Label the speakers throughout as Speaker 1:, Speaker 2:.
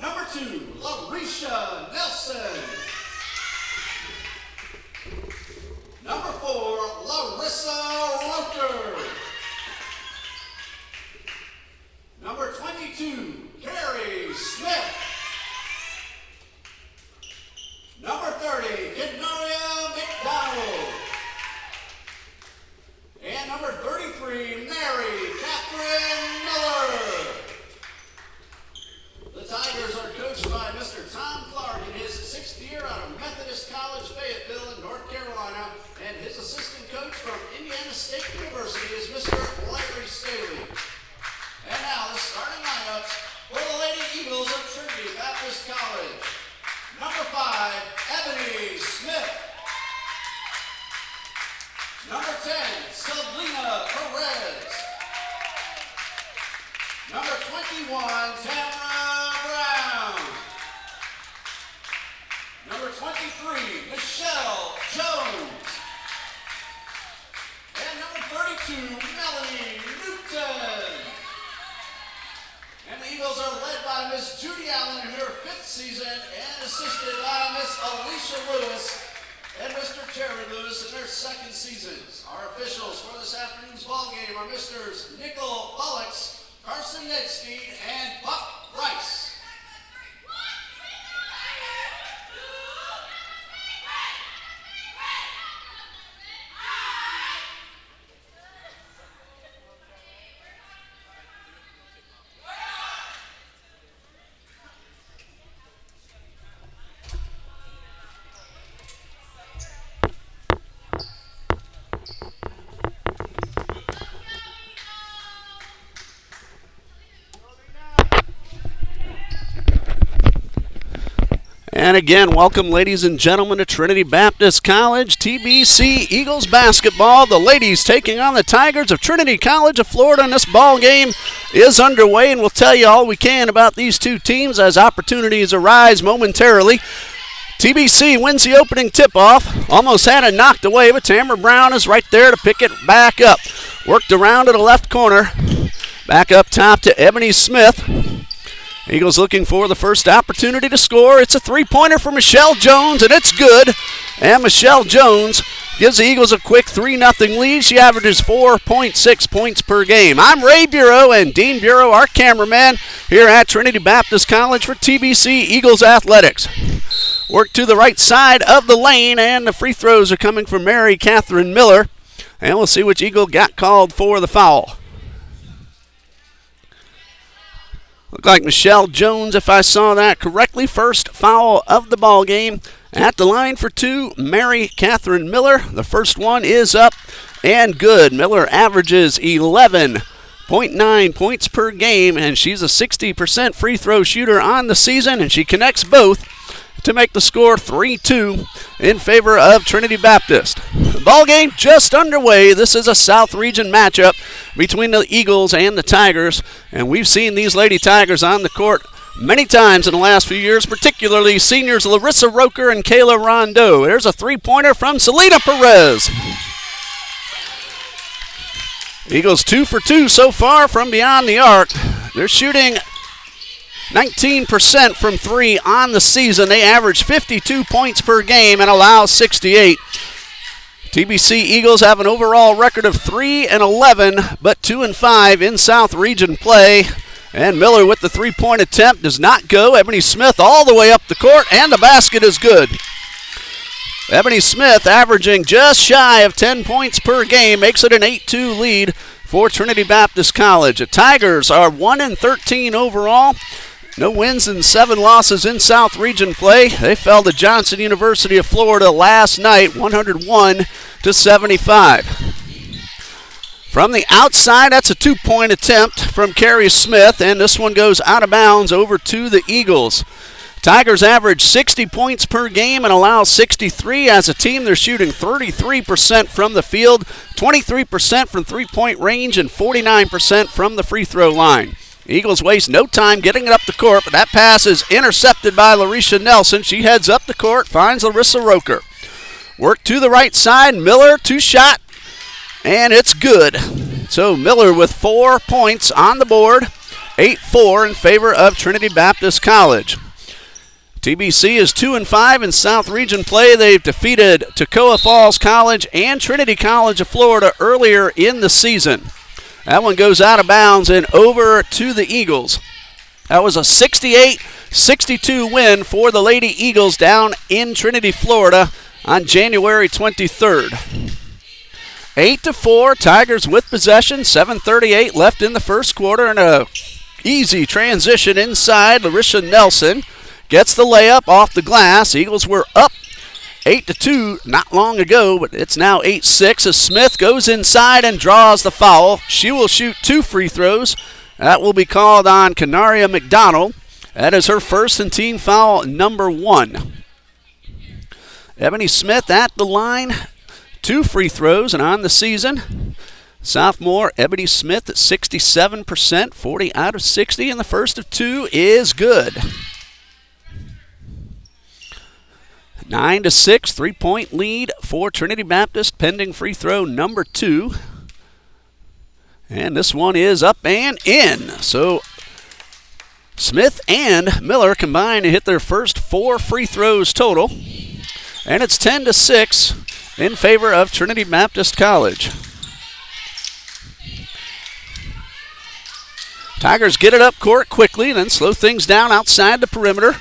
Speaker 1: Number 2, Larisha Nelson. Number 4, Larissa Roker. Number 22, Carrie Smith. Number 30, Kidnaria McDonald. And number 33, Mary Catherine Miller. The Tigers are coached by Mr. Tom Clark in his 6th year out of Methodist College, Fayetteville in North Carolina. And his assistant coach from Indiana State University is Mr. Larry Staley. And now the starting lineups for the Lady Eagles of Trinity Baptist College. Number 5, Ebony Smith. Number 10, Selena Perez. Number 21, Tamara Brown. Number 23, Michelle Jones. And number 32, Melanie Newton. And the Eagles are led by Miss Judy Allen in her 5th season and assisted by Miss Alicia Lewis and Mr. Jerry Lewis in their 2nd seasons. Our officials for this afternoon's ball game are Mr. Nickel Bullocks, Carson Nedstein, and Buck Rice.
Speaker 2: And again, welcome, ladies and gentlemen, to Trinity Baptist College TBC Eagles basketball. The ladies taking on the Tigers of Trinity College of Florida, and this ball game is underway, and we'll tell you all we can about these two teams as opportunities arise momentarily. TBC wins the opening tip-off. Almost had it knocked away, but Tamara Brown is right there to pick it back up. Worked around to the left corner. Back up top to Ebony Smith. Eagles looking for the first opportunity to score. It's a three-pointer for Michelle Jones, and it's good. And Michelle Jones gives the Eagles a quick 3-0 lead. She averages 4.6 points per game. I'm Ray Bureau, and Dean Bureau, our cameraman, here at Trinity Baptist College for TBC Eagles Athletics. Work to the right side of the lane, and the free throws are coming from Mary Catherine Miller. And we'll see which Eagle got called for the foul. Looked like Michelle Jones, if I saw that correctly. First foul of the ball game. At the line for 2, Mary Catherine Miller. The first one is up and good. Miller averages 11.9 points per game, and she's a 60% free throw shooter on the season, and she connects both to make the score 3-2 in favor of Trinity Baptist. The ball game just underway. This is a South Region matchup between the Eagles and the Tigers, and we've seen these Lady Tigers on the court many times in the last few years, particularly seniors Larissa Roker and Kayla Rondeau. There's a three-pointer from Selena Perez. Eagles 2 for 2 so far from beyond the arc. They're shooting 19% from 3 on the season. They average 52 points per game and allow 68. TBC Eagles have an overall record of 3-11, but 2-5 in South Region play. And Miller with the three-point attempt does not go. Ebony Smith all the way up the court, and the basket is good. Ebony Smith averaging just shy of 10 points per game, makes it an 8-2 lead for Trinity Baptist College. The Tigers are 1-13 overall. No wins and 7 losses in South Region play. They fell to Johnson University of Florida last night, 101-75. From the outside, that's a 2-point attempt from Carrie Smith, and this one goes out of bounds over to the Eagles. Tigers average 60 points per game and allow 63. As a team, they're shooting 33% from the field, 23% from three-point range, and 49% from the free throw line. Eagles waste no time getting it up the court, but that pass is intercepted by Larisha Nelson. She heads up the court, finds Larissa Roker. Work to the right side, Miller, 2-shot, and it's good. So Miller with 4 points on the board, 8-4 in favor of Trinity Baptist College. TBC is 2-5 in South Region play. They've defeated Toccoa Falls College and Trinity College of Florida earlier in the season. That one goes out of bounds and over to the Eagles. That was a 68-62 win for the Lady Eagles down in Trinity, Florida on January 23rd. 8-4, Tigers with possession, 7:38 left in the first quarter, and a easy transition inside. Larissa Nelson gets the layup off the glass. Eagles were up 8-2 not long ago, but it's now 8-6 as Smith goes inside and draws the foul. She will shoot 2 free throws. That will be called on Canaria McDonald. That is her first and team foul number 1. Ebony Smith at the line, 2 free throws, and on the season, sophomore Ebony Smith at 67%, 40 out of 60, and the first of 2 is good. 9-6, 3-point lead for Trinity Baptist, pending free throw number 2. And this one is up and in. So Smith and Miller combine to hit their first 4 free throws total. And it's 10-6 in favor of Trinity Baptist College. Tigers get it up court quickly, then slow things down outside the perimeter.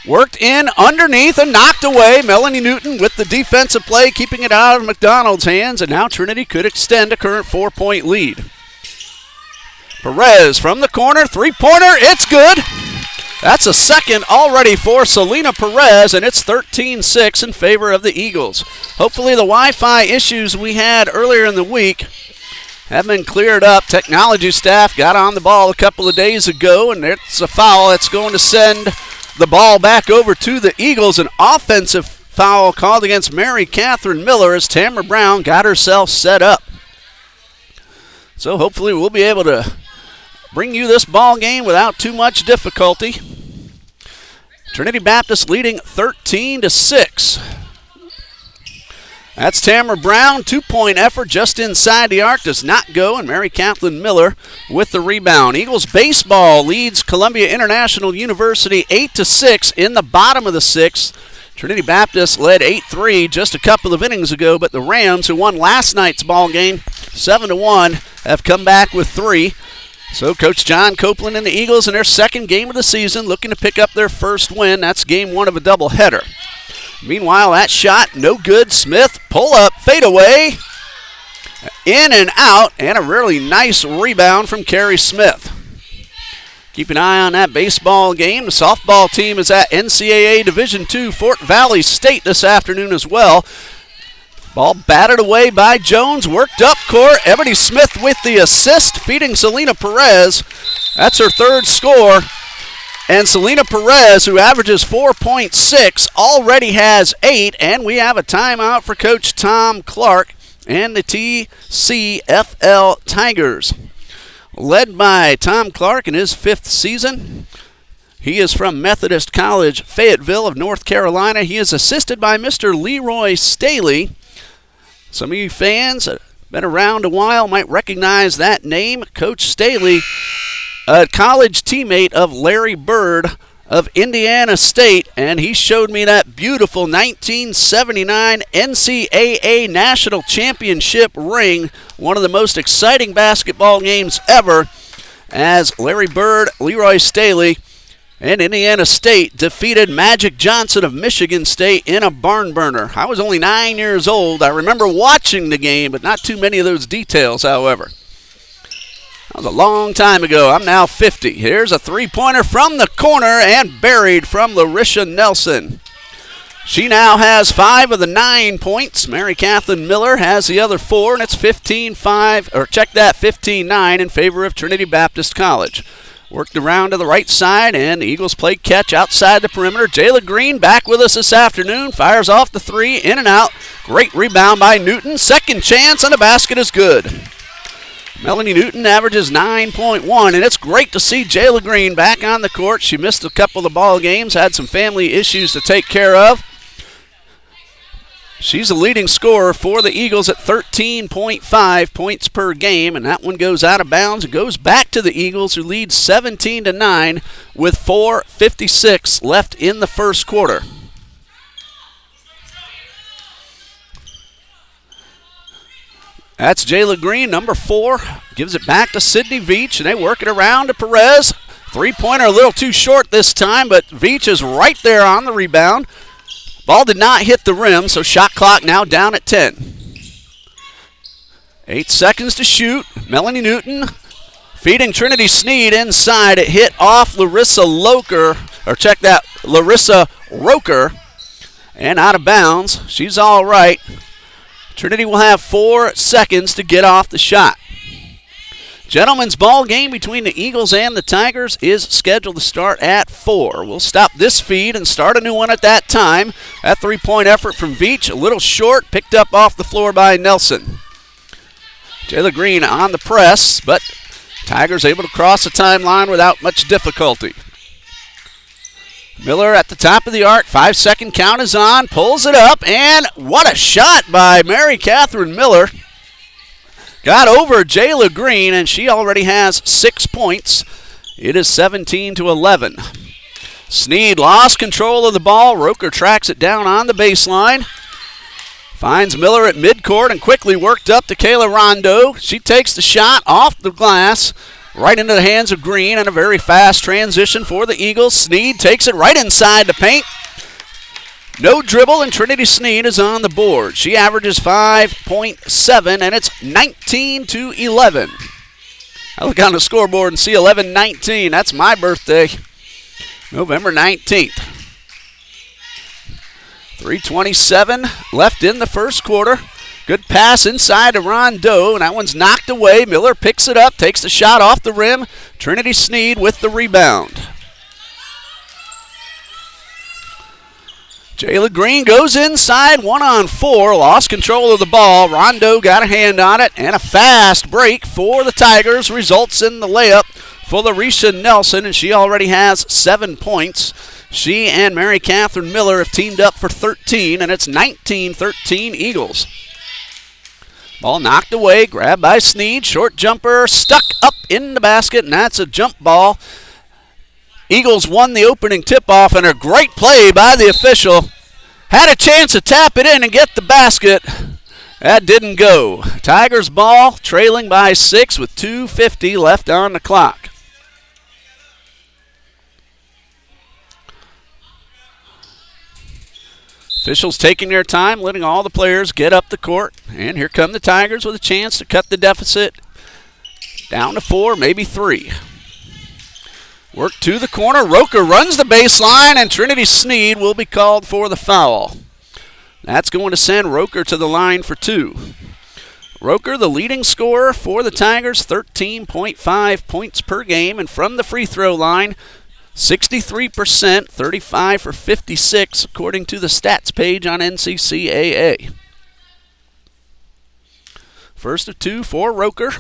Speaker 2: Worked in underneath and knocked away. Melanie Newton with the defensive play, keeping it out of McDonald's hands, and now Trinity could extend a current 4-point lead. Perez from the corner, 3-pointer, it's good. That's a second already for Selena Perez, and it's 13-6 in favor of the Eagles. Hopefully the Wi-Fi issues we had earlier in the week have been cleared up. Technology staff got on the ball a couple of days ago, and it's a foul that's going to send the ball back over to the Eagles. An offensive foul called against Mary Catherine Miller as Tamara Brown got herself set up. So hopefully we'll be able to bring you this ball game without too much difficulty. Trinity Baptist leading 13-6. That's Tamara Brown, 2-point effort just inside the arc, does not go, and Mary Kathleen Miller with the rebound. Eagles baseball leads Columbia International University 8-6 in the bottom of the 6th. Trinity Baptist led 8-3 just a couple of innings ago, but the Rams, who won last night's ball game 7-1, have come back with 3. So Coach John Copeland and the Eagles in their second game of the season looking to pick up their first win. That's game 1 of a doubleheader. Meanwhile, that shot, no good. Smith, pull up, fade away, in and out, and a really nice rebound from Carrie Smith. Keep an eye on that baseball game. The softball team is at NCAA Division II Fort Valley State this afternoon as well. Ball batted away by Jones, worked up court. Ebony Smith with the assist, feeding Selena Perez. That's her 3rd score. And Selena Perez, who averages 4.6, already has 8. And we have a timeout for Coach Tom Clark and the TCFL Tigers. Led by Tom Clark in his 5th season. He is from Methodist College, Fayetteville of North Carolina. He is assisted by Mr. Leroy Staley. Some of you fans that have been around a while might recognize that name. Coach Staley, a college teammate of Larry Bird of Indiana State, and he showed me that beautiful 1979 NCAA National Championship ring, one of the most exciting basketball games ever, as Larry Bird, Leroy Staley, and Indiana State defeated Magic Johnson of Michigan State in a barn burner. I was only 9 years old. I remember watching the game, but not too many of those details, however. That was a long time ago. I'm now 50. Here's a 3-pointer from the corner and buried from Larissa Nelson. She now has 5 of the 9 points. Mary Kathleen Miller has the other 4, and it's 15-5, or check that, 15-9 in favor of Trinity Baptist College. Worked around to the right side, and the Eagles play catch outside the perimeter. Jayla Green back with us this afternoon. Fires off the 3, in and out. Great rebound by Newton. Second chance, and the basket is good. Melanie Newton averages 9.1, and it's great to see Jayla Green back on the court. She missed a couple of ball games, had some family issues to take care of. She's the leading scorer for the Eagles at 13.5 points per game, and that one goes out of bounds. It goes back to the Eagles, who lead 17-9 with 4:56 left in the first quarter. That's Jayla Green, number 4. Gives it back to Sydney Veach, and they work it around to Perez. Three-pointer a little too short this time, but Veach is right there on the rebound. Ball did not hit the rim, so shot clock now down at 10. 8 seconds to shoot. Melanie Newton feeding Trinity Sneed inside. It hit off Larissa Roker, and out of bounds. She's all right. Trinity will have 4 seconds to get off the shot. Gentlemen's ball game between the Eagles and the Tigers is scheduled to start at 4. We'll stop this feed and start a new one at that time. That three-point effort from Veach, a little short, picked up off the floor by Nelson. Jayla Green on the press, but Tigers able to cross the timeline without much difficulty. Miller at the top of the arc, 5-second count is on, pulls it up, and what a shot by Mary Catherine Miller. Got over Jayla Green, and she already has 6 points. It is 17-11. Sneed lost control of the ball. Roker tracks it down on the baseline. Finds Miller at midcourt and quickly worked up to Kayla Rondo. She takes the shot off the glass, right into the hands of Green, and a very fast transition for the Eagles. Sneed takes it right inside the paint. No dribble, and Trinity Sneed is on the board. She averages 5.7, and it's 19-11. I look on the scoreboard and see 11-19. That's my birthday, November 19th. 3:27 left in the first quarter. Good pass inside to Rondo, and that one's knocked away. Miller picks it up, takes the shot off the rim. Trinity Sneed with the rebound. Jayla Green goes inside, 1-on-4, lost control of the ball. Rondo got a hand on it, and a fast break for the Tigers results in the layup for Larisha Nelson, and she already has 7 points. She and Mary Catherine Miller have teamed up for 13, and it's 19-13 Eagles. Ball knocked away, grabbed by Sneed, short jumper, stuck up in the basket, and that's a jump ball. Eagles won the opening tip-off, and a great play by the official. Had a chance to tap it in and get the basket. That didn't go. Tigers ball, trailing by 6 with 2:50 left on the clock. Officials taking their time, letting all the players get up the court. And here come the Tigers with a chance to cut the deficit down to 4, maybe 3. Work to the corner. Roker runs the baseline, and Trinity Sneed will be called for the foul. That's going to send Roker to the line for 2. Roker, the leading scorer for the Tigers, 13.5 points per game. And from the free throw line, 63%, 35 for 56, according to the stats page on NCCAA. First of 2 for Roker.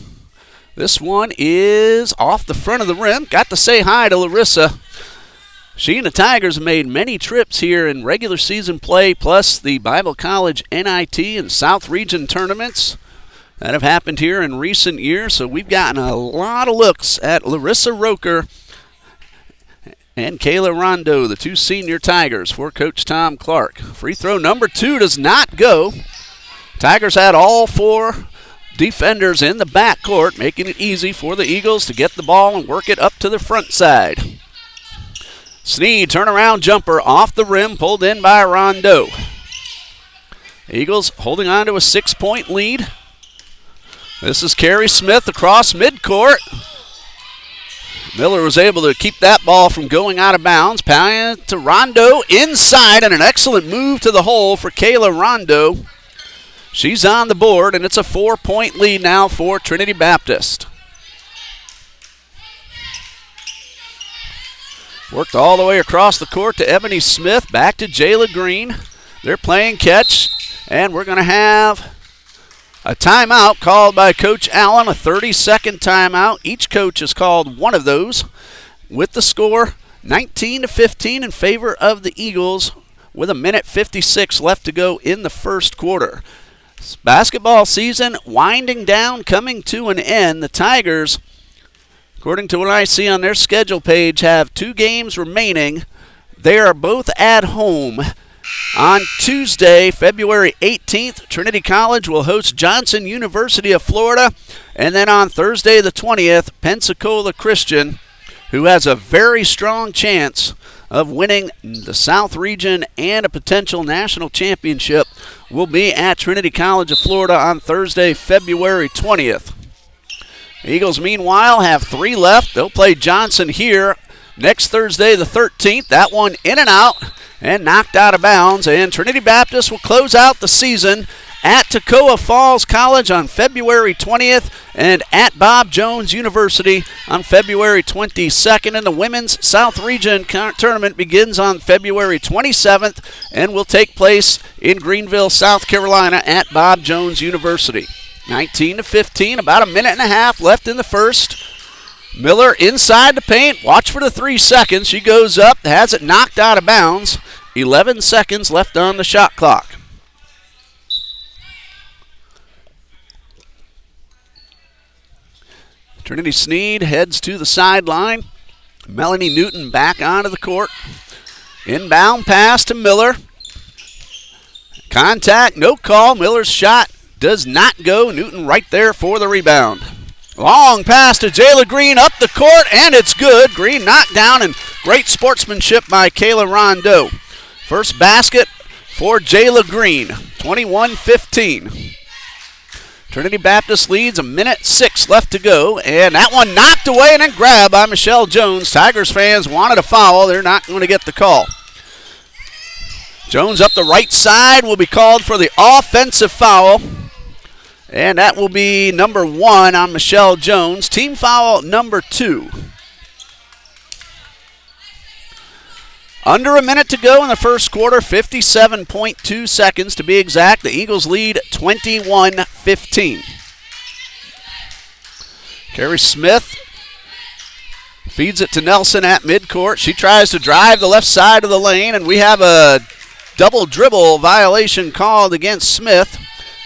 Speaker 2: This one is off the front of the rim. Got to say hi to Larissa. She and the Tigers have made many trips here in regular season play, plus the Bible College NIT and South Region tournaments that have happened here in recent years. So we've gotten a lot of looks at Larissa Roker and Kayla Rondo, the 2 senior Tigers for Coach Tom Clark. Free throw number 2 does not go. Tigers had all 4 defenders in the backcourt, making it easy for the Eagles to get the ball and work it up to the front side. Sneed, turnaround jumper off the rim, pulled in by Rondo. Eagles holding on to a 6-point lead. This is Carrie Smith across midcourt. Miller was able to keep that ball from going out of bounds. Pounding to Rondo inside, and an excellent move to the hole for Kayla Rondo. She's on the board, and it's a 4-point lead now for Trinity Baptist. Worked all the way across the court to Ebony Smith, back to Jayla Green. They're playing catch, and we're going to have a timeout called by Coach Allen, a 30-second timeout. Each coach has called one of those, with the score 19-15 in favor of the Eagles with a minute 56 left to go in the first quarter. Basketball season winding down, coming to an end. The Tigers, according to what I see on their schedule page, have 2 games remaining. They are both at home. On Tuesday, February 18th, Trinity College will host Johnson University of Florida. And then on Thursday the 20th, Pensacola Christian, who has a very strong chance of winning the South Region and a potential national championship, will be at Trinity College of Florida on Thursday, February 20th. The Eagles, meanwhile, have 3 left. They'll play Johnson here next Thursday, the 13th. That one in and out and knocked out of bounds. And Trinity Baptist will close out the season at Toccoa Falls College on February 20th and at Bob Jones University on February 22nd. And the Women's South Region Tournament begins on February 27th and will take place in Greenville, South Carolina at Bob Jones University. 19-15, about a minute and a half left in the first. Miller inside the paint. Watch for the 3 seconds. She goes up, has it knocked out of bounds. 11 seconds left on the shot clock. Trinity Sneed heads to the sideline. Melanie Newton back onto the court. Inbound pass to Miller. Contact, no call. Miller's shot does not go. Newton right there for the rebound. Long pass to Jayla Green up the court, and it's good. Green knocked down, and great sportsmanship by Kayla Rondeau. First basket for Jayla Green, 21-15. Trinity Baptist leads, a minute 6 left to go, and that one knocked away and then grabbed by Michelle Jones. Tigers fans wanted a foul. They're not going to get the call. Jones up the right side will be called for the offensive foul, and that will be number 1 on Michelle Jones. Team foul number 2. Under a minute to go in the first quarter, 57.2 seconds to be exact. The Eagles lead 21-15. Carrie Smith feeds it to Nelson at midcourt. She tries to drive the left side of the lane, and we have a double dribble violation called against Smith.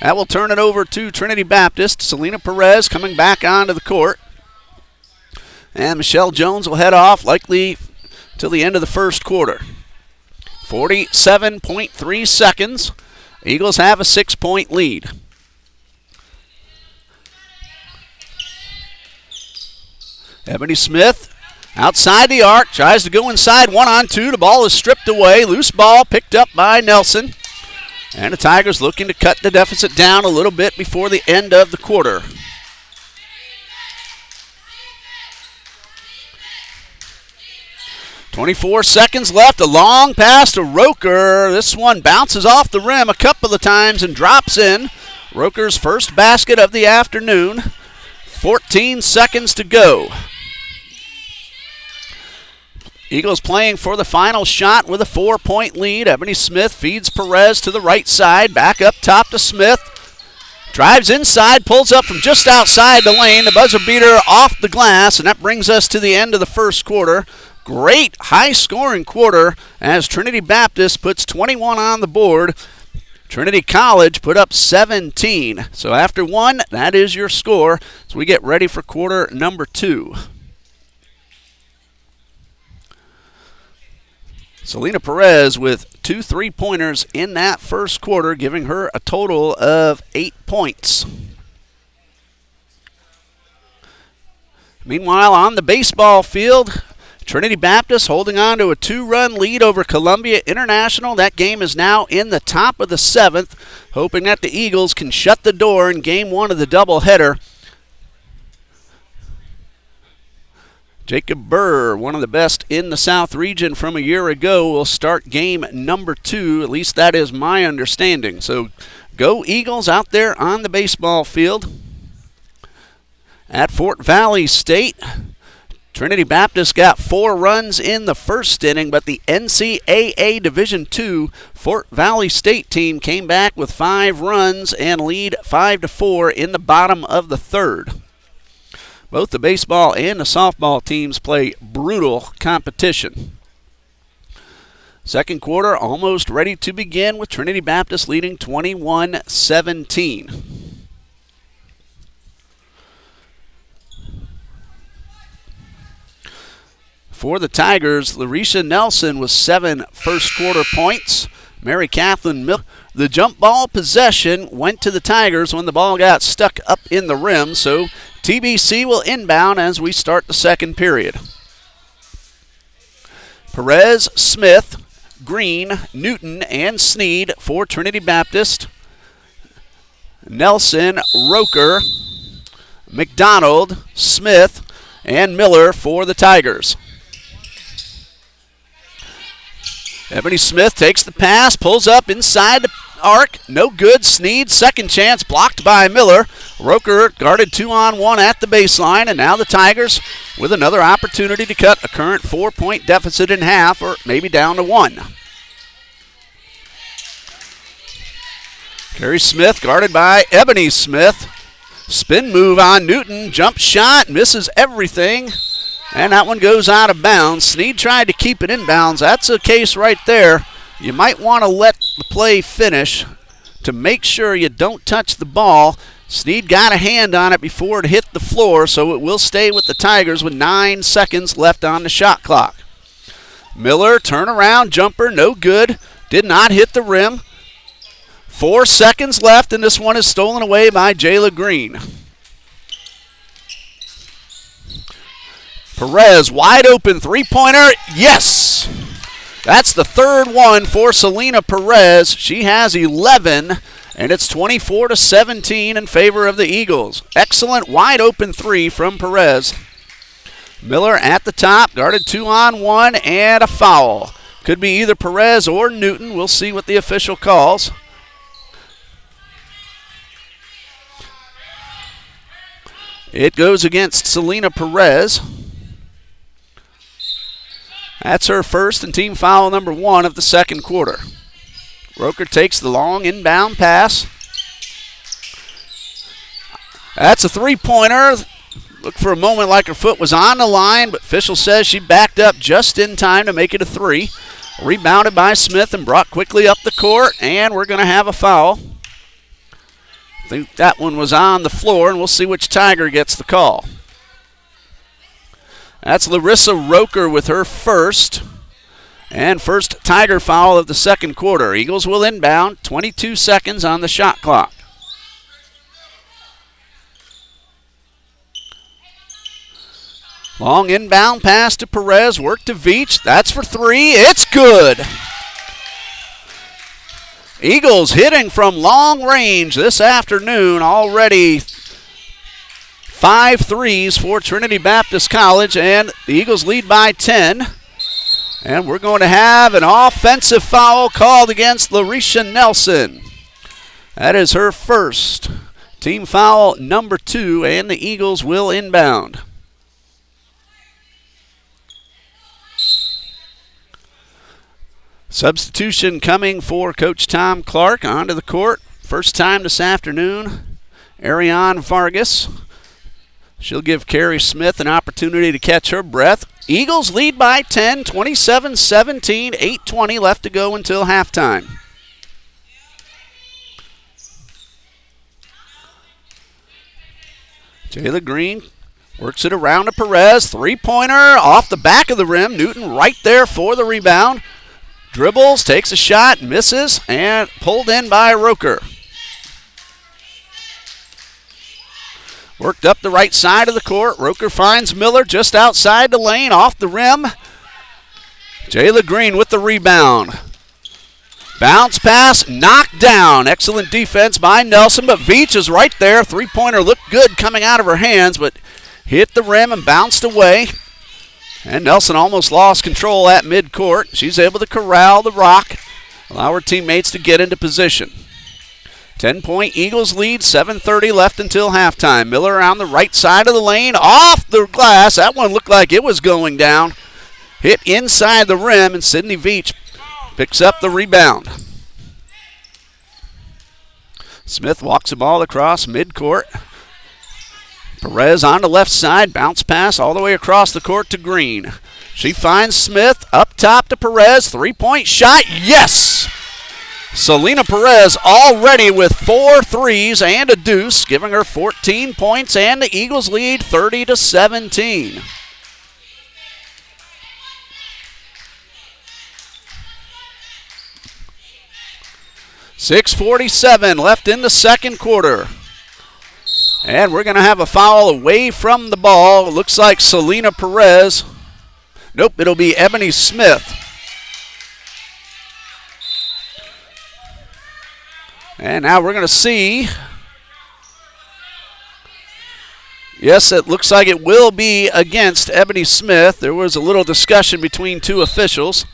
Speaker 2: That will turn it over to Trinity Baptist. Selena Perez coming back onto the court. And Michelle Jones will head off, likely till the end of the first quarter. 47.3 seconds. Eagles have a 6-point lead. Ebony Smith outside the arc, tries to go inside 1-on-2. The ball is stripped away. Loose ball picked up by Nelson. And the Tigers looking to cut the deficit down a little bit before the end of the quarter. 24 seconds left. A long pass to Roker. This one bounces off the rim a couple of times and drops in. Roker's first basket of the afternoon. 14 seconds to go. Eagles playing for the final shot with a 4-point lead. Ebony Smith feeds Perez to the right side. Back up top to Smith. Drives inside, pulls up from just outside the lane. The buzzer beater off the glass, and that brings us to the end of the first quarter. Great high-scoring quarter as Trinity Baptist puts 21 on the board. Trinity College put up 17. So after 1, that is your score as we get ready for quarter number 2. Selena Perez with 2 3-pointers in that first quarter, giving her a total of 8 points. Meanwhile, on the baseball field, Trinity Baptist holding on to a 2-run lead over Columbia International. That game is now in the top of the 7th, hoping that the Eagles can shut the door in game 1 of the doubleheader. Jacob Burr, one of the best in the South region from a year ago, will start game number 2. At least that is my understanding. So go Eagles out there on the baseball field. At Fort Valley State, Trinity Baptist got 4 runs in the first inning, but the NCAA Division II Fort Valley State team came back with 5 runs and lead 5-4 in the bottom of the 3rd. Both the baseball and the softball teams play brutal competition. Second quarter almost ready to begin with Trinity Baptist leading 21-17. For the Tigers, Larisha Nelson with 7 first quarter points. Mary Kathleen the jump ball possession went to the Tigers when the ball got stuck up in the rim, so TBC will inbound as we start the second period. Perez, Smith, Green, Newton, and Sneed for Trinity Baptist. Nelson, Roker, McDonald, Smith, and Miller for the Tigers. Ebony Smith takes the pass, pulls up inside the arc. No good. Sneed, second chance, blocked by Miller. Roker guarded 2-on-1 at the baseline, and now the Tigers with another opportunity to cut a current 4-point deficit in half, or maybe down to 1. Carrie Smith guarded by Ebony Smith. Spin move on Newton. Jump shot, misses everything. And that one goes out of bounds. Sneed tried to keep it inbounds. That's a case right there. You might want to let the play finish to make sure you don't touch the ball. Sneed got a hand on it before it hit the floor, so it will stay with the Tigers with 9 seconds left on the shot clock. Miller, turnaround jumper, no good. Did not hit the rim. 4 seconds left, and this one is stolen away by Jayla Green. Perez, wide open three-pointer. Yes! That's the third one for Selena Perez. She has 11, and it's 24-17 in favor of the Eagles. Excellent wide open three from Perez. Miller at the top, guarded 2-on-1, and a foul. Could be either Perez or Newton. We'll see what the official calls. It goes against Selena Perez. That's her first and team foul number 1 of the second quarter. Roker takes the long inbound pass. That's a three-pointer. Looked for a moment like her foot was on the line, but official says she backed up just in time to make it a 3. Rebounded by Smith and brought quickly up the court, and we're going to have a foul. I think that one was on the floor, and we'll see which Tiger gets the call. That's Larissa Roker with her first. And first Tiger foul of the second quarter. Eagles will inbound, 22 seconds on the shot clock. Long inbound pass to Perez, work to Veach. That's for 3. It's good. Eagles hitting from long range this afternoon. Already 5 threes for Trinity Baptist College, and the Eagles lead by 10. And we're going to have an offensive foul called against Larisha Nelson. That is her first. Team foul number 2, and the Eagles will inbound. Substitution coming for Coach Tom Clark onto the court. First time this afternoon, Ariane Vargas. She'll give Carrie Smith an opportunity to catch her breath. Eagles lead by 10, 27-17, 8:20 left to go until halftime. Jayla Green works it around to Perez. Three-pointer off the back of the rim. Newton right there for the rebound. Dribbles, takes a shot, misses, and pulled in by Roker. Worked up the right side of the court. Roker finds Miller just outside the lane, off the rim. Jayla Green with the rebound. Bounce pass, knocked down. Excellent defense by Nelson, but Veach is right there. Three-pointer looked good coming out of her hands, but hit the rim and bounced away. And Nelson almost lost control at midcourt. She's able to corral the rock, allow her teammates to get into position. 10-point Eagles lead, 7:30 left until halftime. Miller on the right side of the lane, off the glass. That one looked like it was going down. Hit inside the rim, and Sydney Veach picks up the rebound. Smith walks the ball across midcourt. Perez on the left side, bounce pass all the way across the court to Green. She finds Smith up top to Perez. 3-point shot. Yes! Selena Perez already with 4 threes and a deuce, giving her 14 points, and the Eagles lead 30-17. .6:47 left in the second quarter. And we're going to have a foul away from the ball. It looks like Selena Perez. Nope, it'll be Ebony Smith. And now we're going to see. Yes, it looks like it will be against Ebony Smith. There was a little discussion between two officials.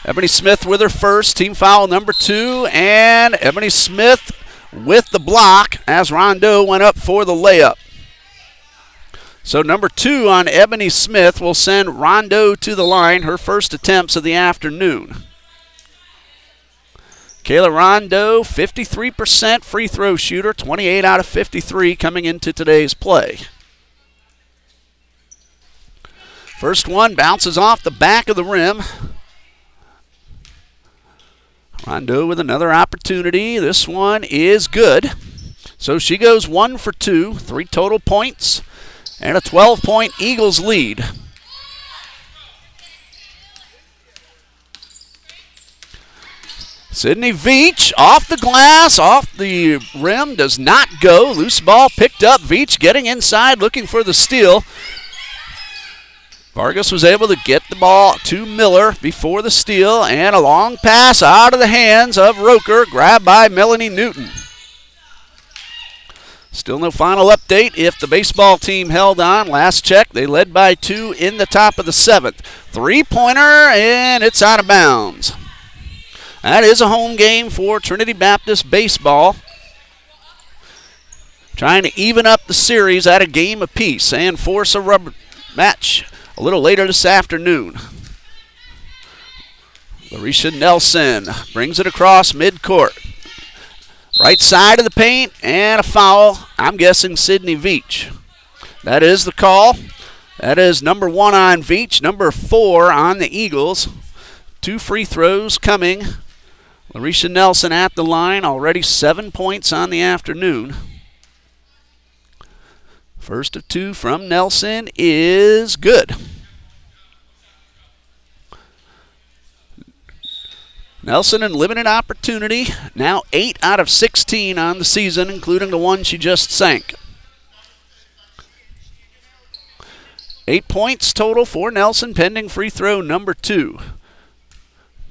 Speaker 2: Ebony Smith with her first, team foul number 2, and Ebony Smith with the block as Rondeau went up for the layup. So number 2 on Ebony Smith will send Rondeau to the line, her first attempts of the afternoon. Kayla Rondeau, 53% free throw shooter, 28 out of 53 coming into today's play. First one bounces off the back of the rim. Rondeau with another opportunity. This one is good. So she goes 1 for 2, 3 total points, and a 12-point Eagles lead. Sydney Veach off the glass, off the rim, does not go. Loose ball picked up. Veach getting inside, looking for the steal. Vargas was able to get the ball to Miller before the steal, and a long pass out of the hands of Roker, grabbed by Melanie Newton. Still no final update if the baseball team held on. Last check, they led by 2 in the top of the 7th. 3-pointer, and it's out of bounds. That is a home game for Trinity Baptist baseball. Trying to even up the series at a game apiece and force a rubber match a little later this afternoon. Larisha Nelson brings it across midcourt. Right side of the paint, and a foul. I'm guessing Sydney Veach. That is the call. That is number 1 on Veach, number 4 on the Eagles. 2 free throws coming. Larisha Nelson at the line, already 7 points on the afternoon. First of 2 from Nelson is good. Nelson in limited opportunity, now 8 out of 16 on the season, including the one she just sank. 8 points total for Nelson, pending free throw number 2.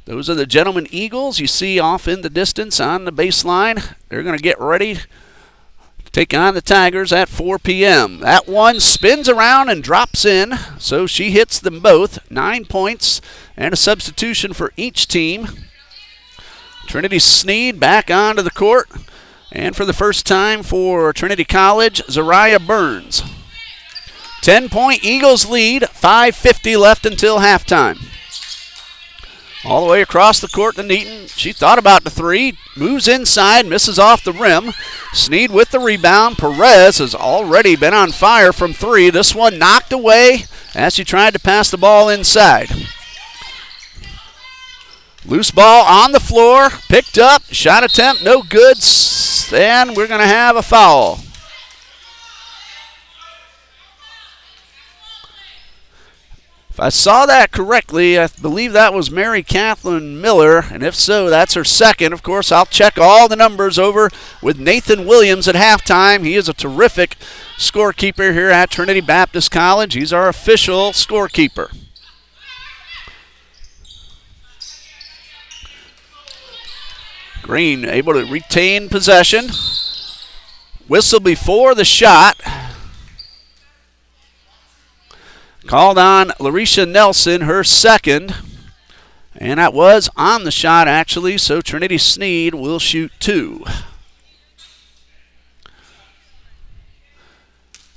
Speaker 2: Those are the Gentlemen Eagles you see off in the distance on the baseline. They're going to get ready to take on the Tigers at 4 p.m. That one spins around and drops in, so she hits them both. 9 points and a substitution for each team. Trinity Sneed back onto the court. And for the first time for Trinity College, Zariah Burns. 10-point Eagles lead, 5:50 left until halftime. All the way across the court to Neaton. She thought about the 3, moves inside, misses off the rim. Sneed with the rebound. Perez has already been on fire from 3. This one knocked away as she tried to pass the ball inside. Loose ball on the floor, picked up, shot attempt, no good, and we're going to have a foul. If I saw that correctly, I believe that was Mary Kathleen Miller, and if so, that's her second. Of course, I'll check all the numbers over with Nathan Williams at halftime. He is a terrific scorekeeper here at Trinity Baptist College. He's our official scorekeeper. Green able to retain possession. Whistle before the shot. Called on Larisha Nelson, her second. And that was on the shot, actually, so Trinity Sneed will shoot 2.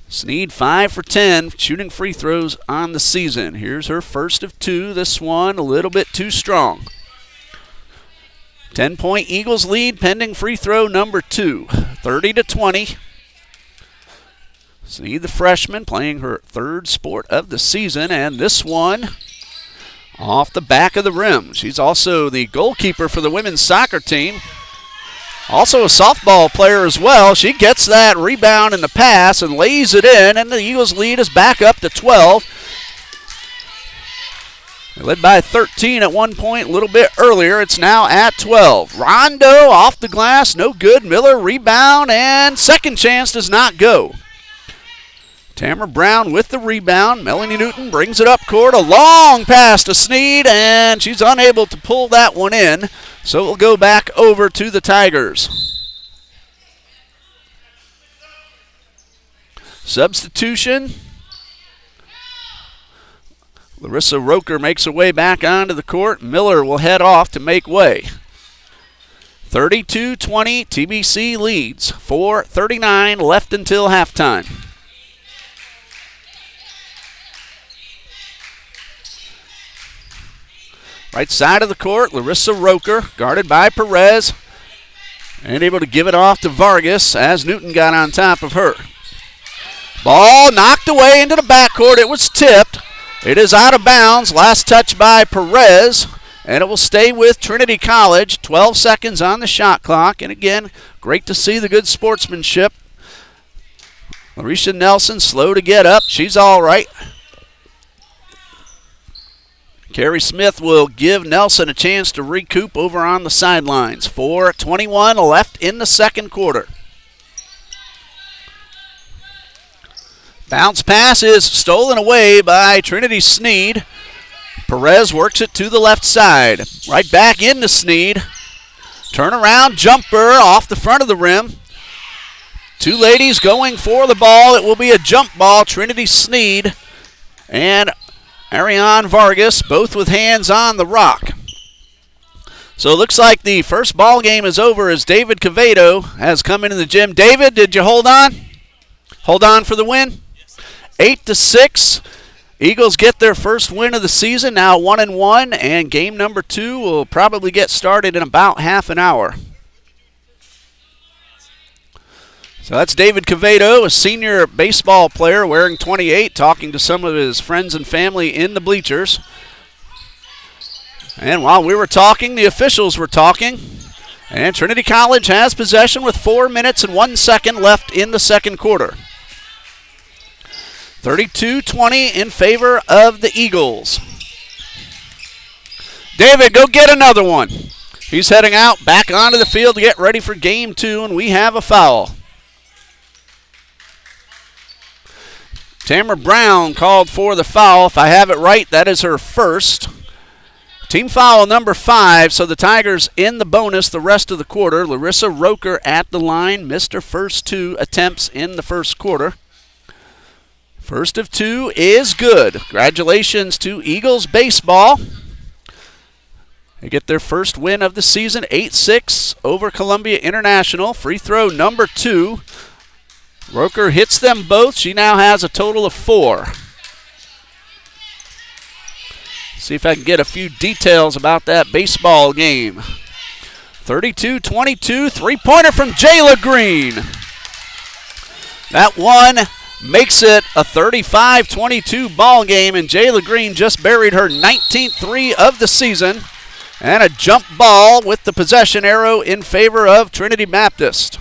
Speaker 2: Sneed 5 for 10, shooting free throws on the season. Here's her first of 2. This one a little bit too strong. 10-point Eagles lead, pending free throw number 2. 30-20. Sneed, the freshman, playing her third sport of the season, and this one off the back of the rim. She's also the goalkeeper for the women's soccer team. Also a softball player as well. She gets that rebound in the pass and lays it in, and the Eagles lead is back up to 12. They led by 13 at one point a little bit earlier. It's now at 12. Rondo off the glass, no good. Miller rebound, and second chance does not go. Tamara Brown with the rebound. Melanie Newton brings it up court. A long pass to Sneed, and she's unable to pull that one in. So it'll go back over to the Tigers. Substitution. Larissa Roker makes her way back onto the court. Miller will head off to make way. 32-20, TBC leads. 4:39 left until halftime. Right side of the court, Larissa Roker, guarded by Perez, and able to give it off to Vargas as Newton got on top of her. Ball knocked away into the backcourt. It was tipped. It is out of bounds. Last touch by Perez, and it will stay with Trinity College. 12 seconds on the shot clock, and again, great to see the good sportsmanship. Larisha Nelson slow to get up. She's all right. Carrie Smith will give Nelson a chance to recoup over on the sidelines. 4:21 left in the second quarter. Bounce pass is stolen away by Trinity Sneed. Perez works it to the left side. Right back into Sneed. Turnaround jumper off the front of the rim. Two ladies going for the ball. It will be a jump ball. Trinity Sneed and Ariane Vargas, both with hands on the rock. So it looks like the first ball game is over as David Cavedo has come into the gym. David, did you hold on? Hold on for the win? 8-6. Eagles get their first win of the season, now 1-1, and game number 2 will probably get started in about half an hour. So that's David Cavedo, a senior baseball player wearing 28, talking to some of his friends and family in the bleachers. And while we were talking, the officials were talking. And Trinity College has possession with 4 minutes and 1 second left in the second quarter. 32-20 in favor of the Eagles. David, go get another one. He's heading out back onto the field to get ready for game 2, and we have a foul. Tamara Brown called for the foul. If I have it right, that is her first. Team foul number 5, so the Tigers in the bonus the rest of the quarter. Larissa Roker at the line, missed her first 2 attempts in the first quarter. First of 2 is good. Congratulations to Eagles baseball. They get their first win of the season, 8-6 over Columbia International. Free throw number 2. Roker hits them both. She now has a total of 4. See if I can get a few details about that baseball game. 32-22, three-pointer from Jayla Green. That one makes it a 35-22 ball game, and Jayla Green just buried her 19th 3 of the season. And a jump ball with the possession arrow in favor of Trinity Baptist.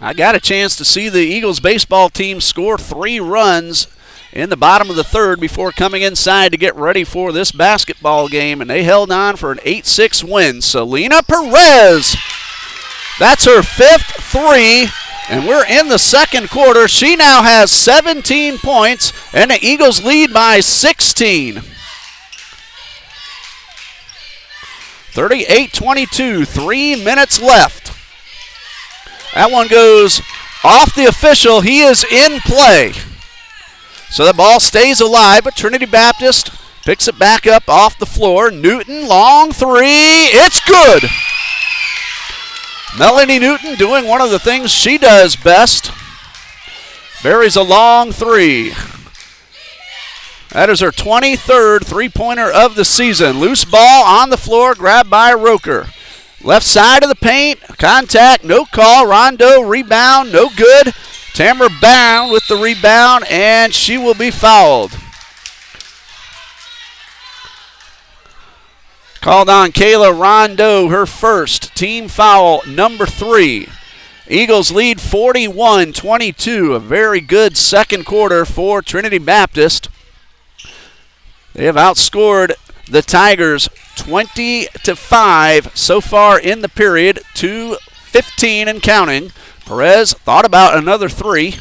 Speaker 2: I got a chance to see the Eagles baseball team score 3 runs in the bottom of the third before coming inside to get ready for this basketball game, and they held on for an 8-6 win. Selena Perez, that's her 5th 3, and we're in the second quarter. She now has 17 points, and the Eagles lead by 16. 38-22, 3 minutes left. That one goes off the official. He is in play. So the ball stays alive, but Trinity Baptist picks it back up off the floor. Newton, long 3. It's good. Melanie Newton doing one of the things she does best. Buries a long 3. That is her 23rd three-pointer of the season. Loose ball on the floor, grabbed by Roker. Left side of the paint, contact, no call. Rondo, rebound, no good. Tamara Bound with the rebound, and she will be fouled. Called on Kayla Rondo, her first, team foul number 3. Eagles lead 41-22, a very good second quarter for Trinity Baptist. They have outscored the Tigers 20-5 so far in the period, 2:15 and counting. Perez thought about another 3.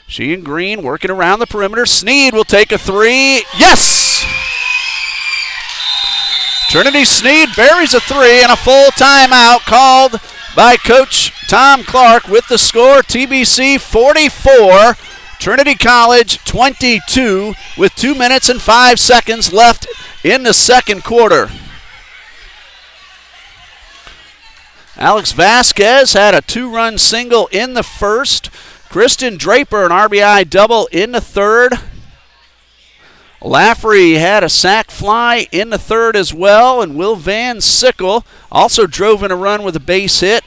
Speaker 2: She and Green working around the perimeter. Sneed will take a 3. Yes! Trinity Sneed buries a 3 and a full timeout called by Coach Tom Clark with the score. TBC 44, Trinity College 22 with 2 minutes and 5 seconds left in the second quarter. Alex Vasquez had a 2-run single in the first. Kristen Draper an RBI double in the third. Lafferty had a sac fly in the third as well, and Will Van Sickle also drove in a run with a base hit.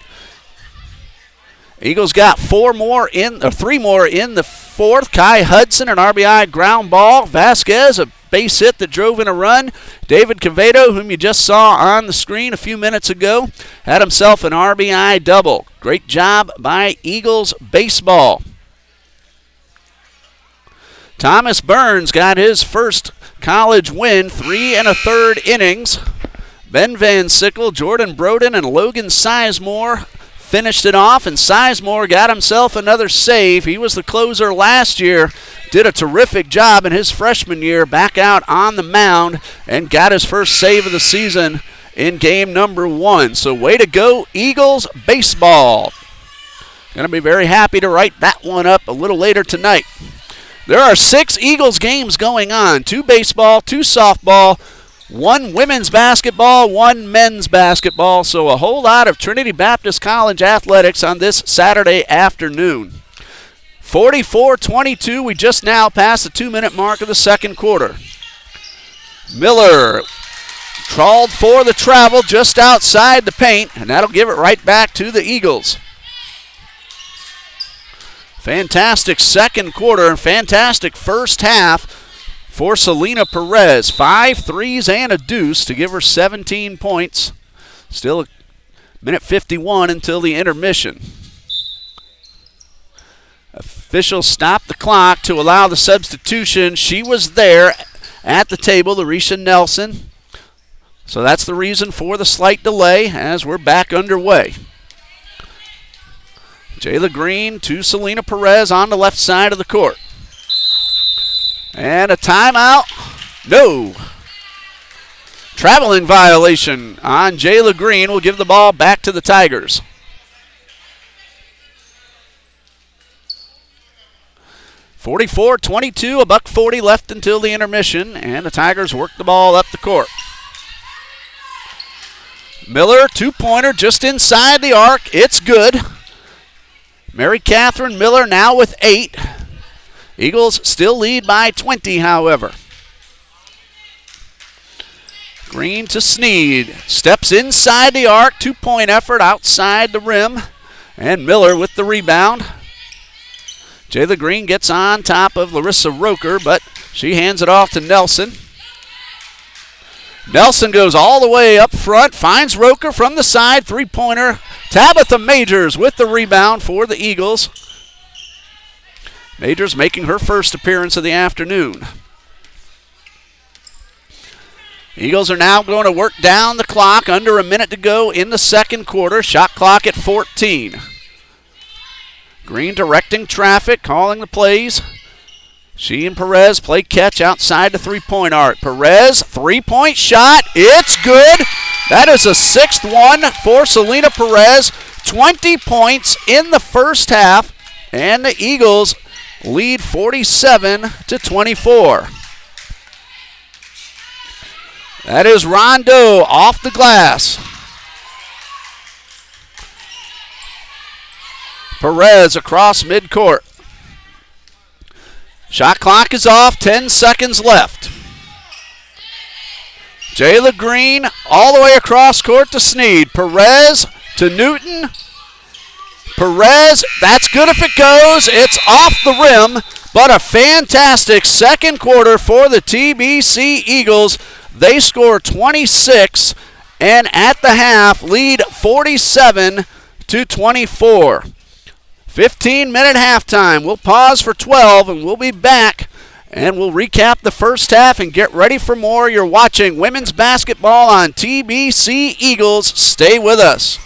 Speaker 2: Eagles got 3 more in the fourth. Kai Hudson an RBI ground ball. Vasquez a base hit that drove in a run. David Quevedo, whom you just saw on the screen a few minutes ago, had himself an RBI double. Great job by Eagles baseball. Thomas Burns got his first college win, 3 1/3 innings. Ben Van Sickle, Jordan Broden, and Logan Sizemore finished it off, and Sizemore got himself another save. He was the closer last year, did a terrific job in his freshman year, back out on the mound, and got his first save of the season in game number 1. So way to go, Eagles baseball. Going to be very happy to write that one up a little later tonight. There are 6 Eagles games going on, 2 baseball, 2 softball, 1 women's basketball, 1 men's basketball. So a whole lot of Trinity Baptist College athletics on this Saturday afternoon. 44-22, we just now passed the 2-minute mark of the second quarter. Miller trawled for the travel just outside the paint, and that'll give it right back to the Eagles. Fantastic second quarter and fantastic first half for Selena Perez. 5 threes and a deuce to give her 17 points. Still a minute 51 until the intermission. Officials stopped the clock to allow the substitution. She was there at the table, Larisha Nelson. So that's the reason for the slight delay as we're back underway. Jayla Green to Selena Perez on the left side of the court. And a timeout. No. Traveling violation on Jayla Green. Will give the ball back to the Tigers. (44-22), $1:40 left until the intermission, and the Tigers work the ball up the court. Miller, 2-pointer just inside the arc. It's good. Mary Catherine Miller now with 8. Eagles still lead by 20, however. Green to Sneed. Steps inside the arc. 2-point effort outside the rim. And Miller with the rebound. Jayla Green gets on top of Larissa Roker, but she hands it off to Nelson. Nelson goes all the way up front, finds Roker from the side, 3-pointer. Tabitha Majors with the rebound for the Eagles. Majors making her first appearance of the afternoon. Eagles are now going to work down the clock, under a minute to go in the second quarter. Shot clock at 14. Green directing traffic, calling the plays. She and Perez play catch outside the 3-point arc. Perez, 3-point shot. It's good. That is a 6th one for Selena Perez. 20 points in the first half, and the Eagles lead 47-24. That is Rondo off the glass. Perez across midcourt. Shot clock is off, 10 seconds left. Jayla Green all the way across court to Sneed. Perez to Newton. Perez, that's good if it goes. It's off the rim, but a fantastic second quarter for the TBC Eagles. They score 26 and at the half lead 47-24. 15-minute halftime. We'll pause for 12 and we'll be back and we'll recap the first half and get ready for more. You're watching women's basketball on TBC Eagles. Stay with us.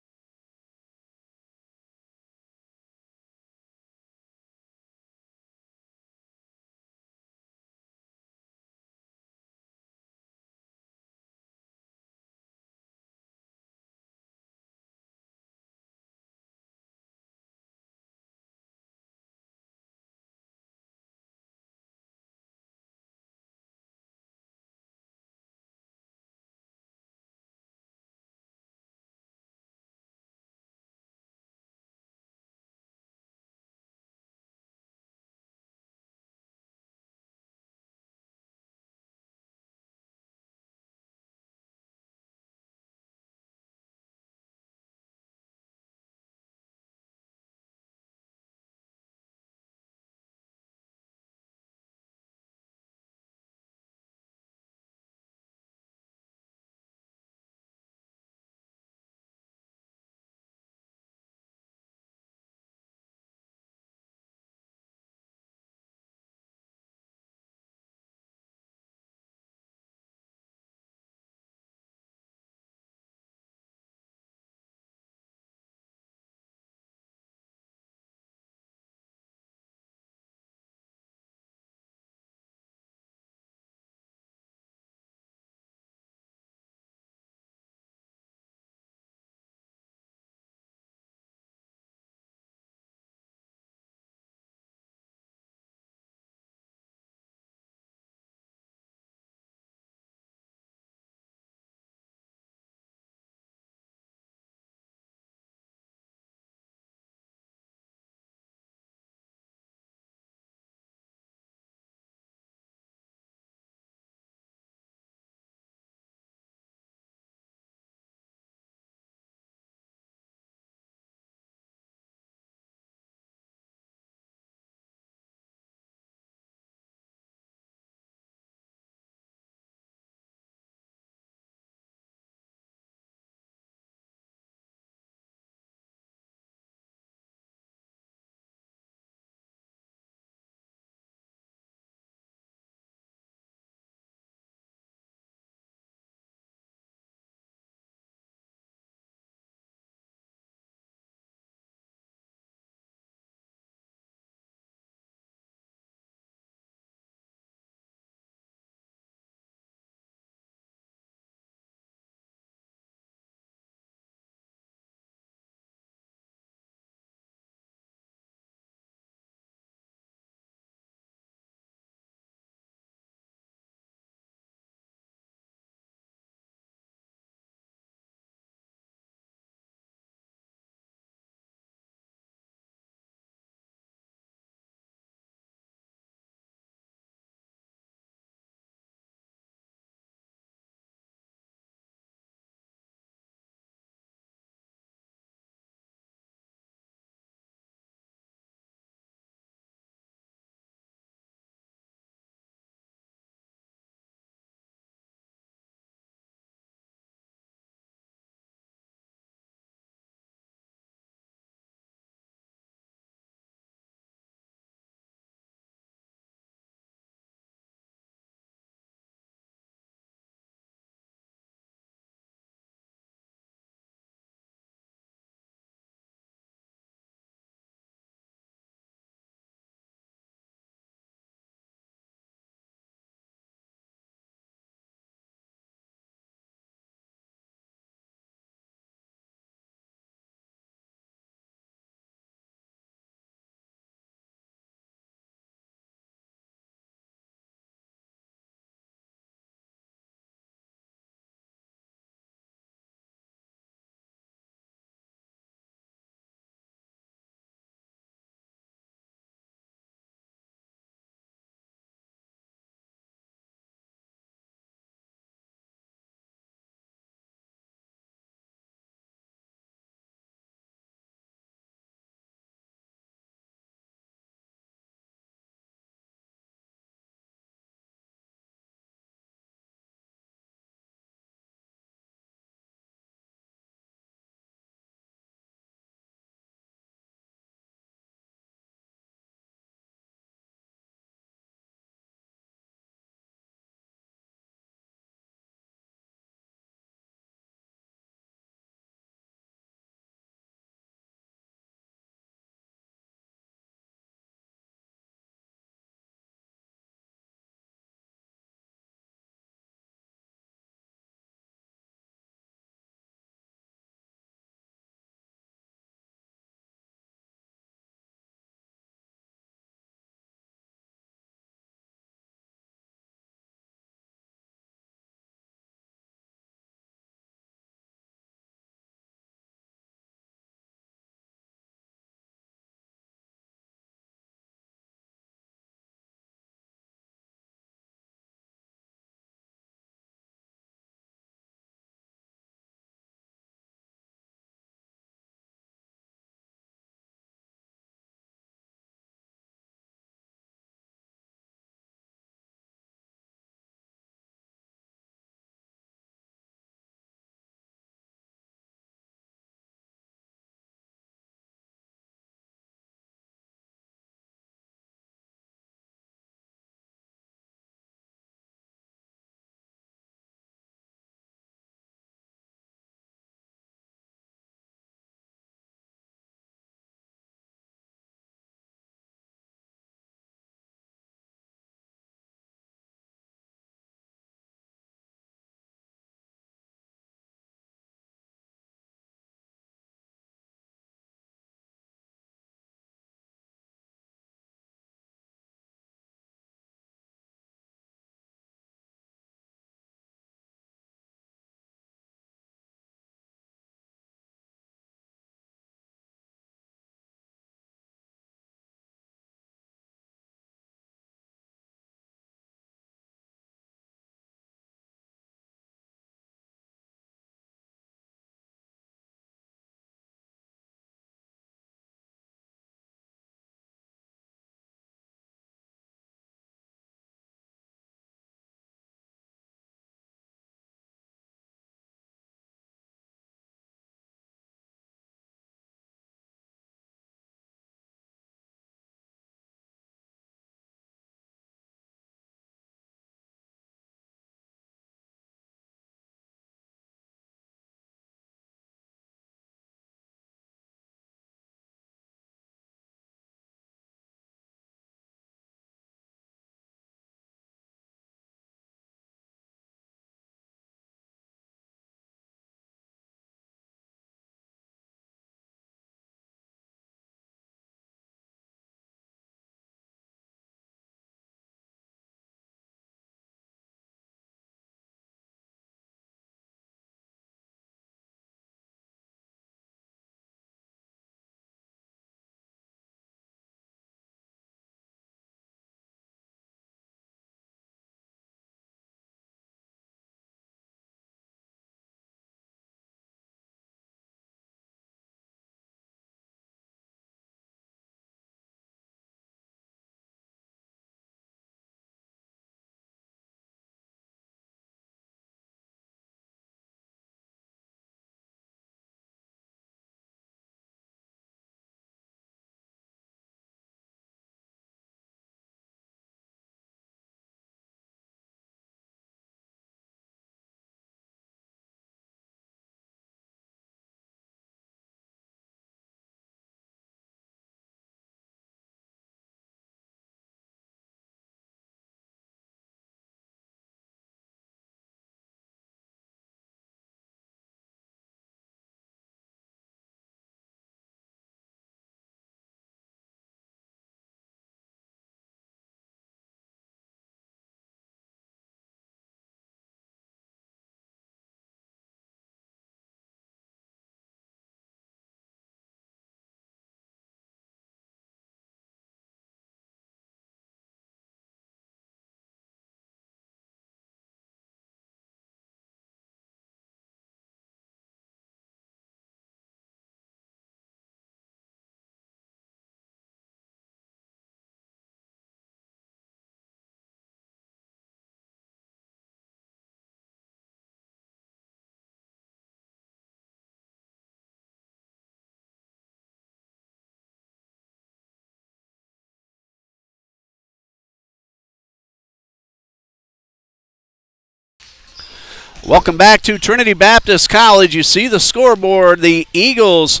Speaker 2: Welcome back to Trinity Baptist College. You see the scoreboard. The Eagles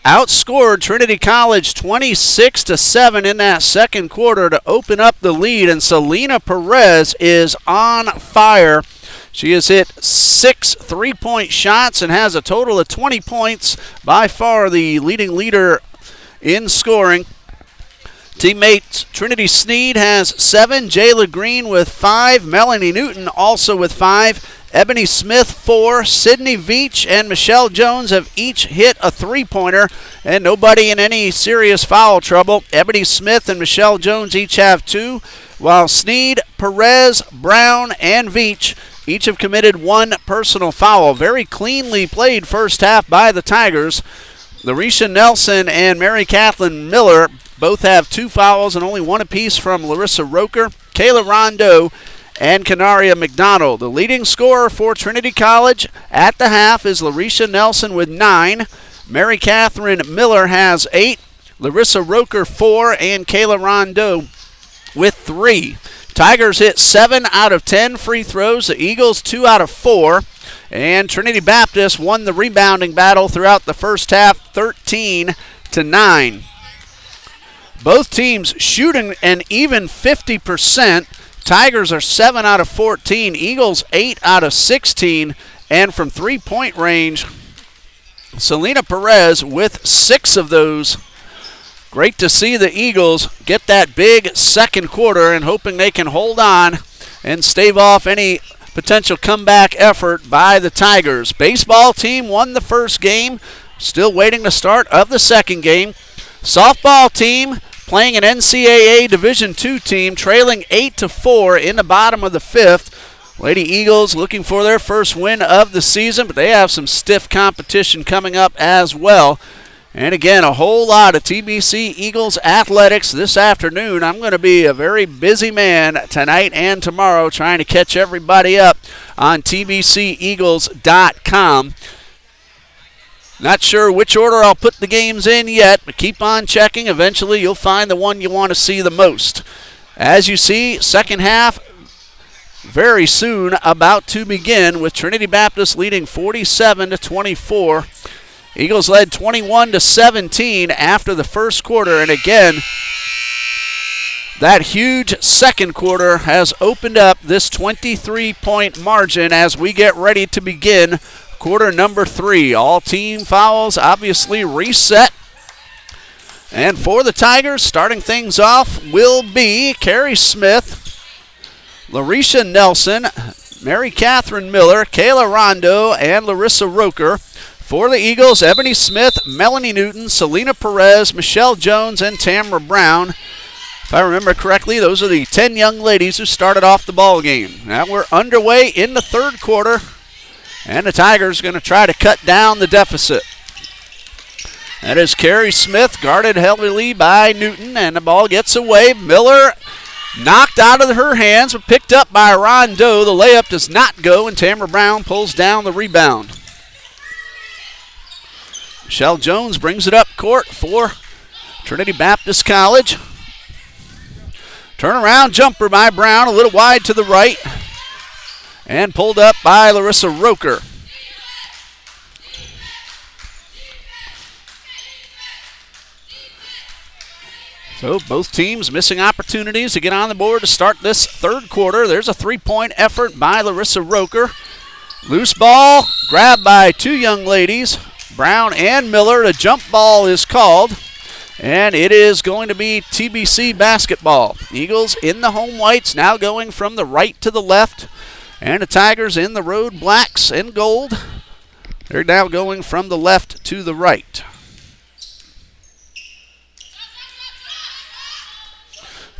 Speaker 2: outscored Trinity College 26-7 in that second quarter to open up the lead, and Selena Perez is on fire. She has hit 6 3-point shots and has a total of 20 points, by far the leading leader in scoring. Teammate Trinity Sneed has 7, Jayla Green with 5, Melanie Newton also with 5, Ebony Smith 4, Sydney Veach and Michelle Jones have each hit a 3-pointer, and nobody in any serious foul trouble. Ebony Smith and Michelle Jones each have 2, while Sneed, Perez, Brown, and Veach each have committed 1 personal foul. Very cleanly played first half by the Tigers. Larisha Nelson and Mary Kathleen Miller both have 2 fouls and only 1 apiece from Larissa Roker, Kayla Rondeau, and Canaria McDonald. The leading scorer for Trinity College at the half is Larisha Nelson with 9. Mary Catherine Miller has 8. Larissa Roker 4, and Kayla Rondeau with 3. Tigers hit 7 out of 10 free throws. The Eagles 2 out of 4. And Trinity Baptist won the rebounding battle throughout the first half, 13-9. Both teams shooting an even 50%. Tigers are 7 out of 14, Eagles 8 out of 16, and from 3-point range, Selena Perez with 6 of those. Great to see the Eagles get that big second quarter, and hoping they can hold on and stave off any potential comeback effort by the Tigers. Baseball team won the first game, still waiting the start of the second game. Softball team playing an NCAA Division II team, trailing 8-4 in the bottom of the 5th. Lady Eagles looking for their first win of the season, but they have some stiff competition coming up as well. And again, a whole lot of TBC Eagles athletics this afternoon. I'm going to be a very busy man tonight and tomorrow trying to catch everybody up on TBCEagles.com. Not sure which order I'll put the games in yet, but keep on checking. Eventually, you'll find the one you want to see the most. As you see, second half very soon about to begin, with Trinity Baptist leading 47-24. Eagles led 21-17 after the first quarter, and again, that huge second quarter has opened up this 23-point margin as we get ready to begin quarter number 3. All team fouls obviously reset. And for the Tigers, starting things off will be Carrie Smith, Larisha Nelson, Mary Catherine Miller, Kayla Rondeau, and Larissa Roker. For the Eagles, Ebony Smith, Melanie Newton, Selena Perez, Michelle Jones, and Tamara Brown. If I remember correctly, those are the 10 young ladies who started off the ball game. Now we're underway in the third quarter, and the Tigers are going to try to cut down the deficit. That is Carrie Smith, guarded heavily by Newton, and the ball gets away. Miller knocked out of her hands, but picked up by Rondeau. The layup does not go, and Tamara Brown pulls down the rebound. Michelle Jones brings it up court for Trinity Baptist College. Turnaround jumper by Brown, a little wide to the right, and pulled up by Larissa Roker. So both teams missing opportunities to get on the board to start this third quarter. There's a 3-point effort by Larissa Roker. Loose ball grabbed by 2 young ladies, Brown and Miller. A jump ball is called, and it is going to be TBC basketball. Eagles in the home whites, now going from the right to the left. And the Tigers in the road blacks and gold. They're now going from the left to the right.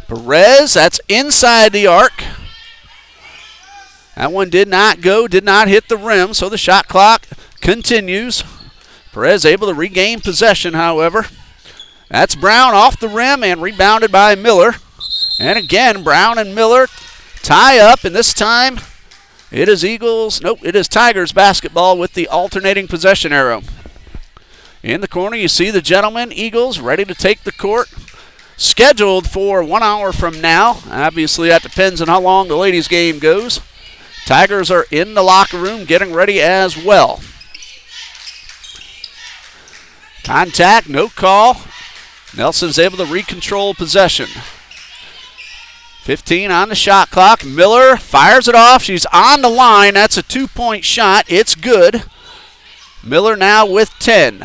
Speaker 2: Perez, that's inside the arc. That one did not go, did not hit the rim, so the shot clock continues. Perez able to regain possession, however. That's Brown off the rim and rebounded by Miller. And again, Brown and Miller tie up, and this time it is Tigers basketball with the alternating possession arrow. In the corner, you see the gentlemen Eagles ready to take the court. Scheduled for 1 hour from now. Obviously, that depends on how long the ladies' game goes. Tigers are in the locker room getting ready as well. Contact, no call. Nelson's able to recontrol possession. 15 on the shot clock. Miller fires it off. She's on the line. That's a 2-point shot. It's good. Miller now with 10.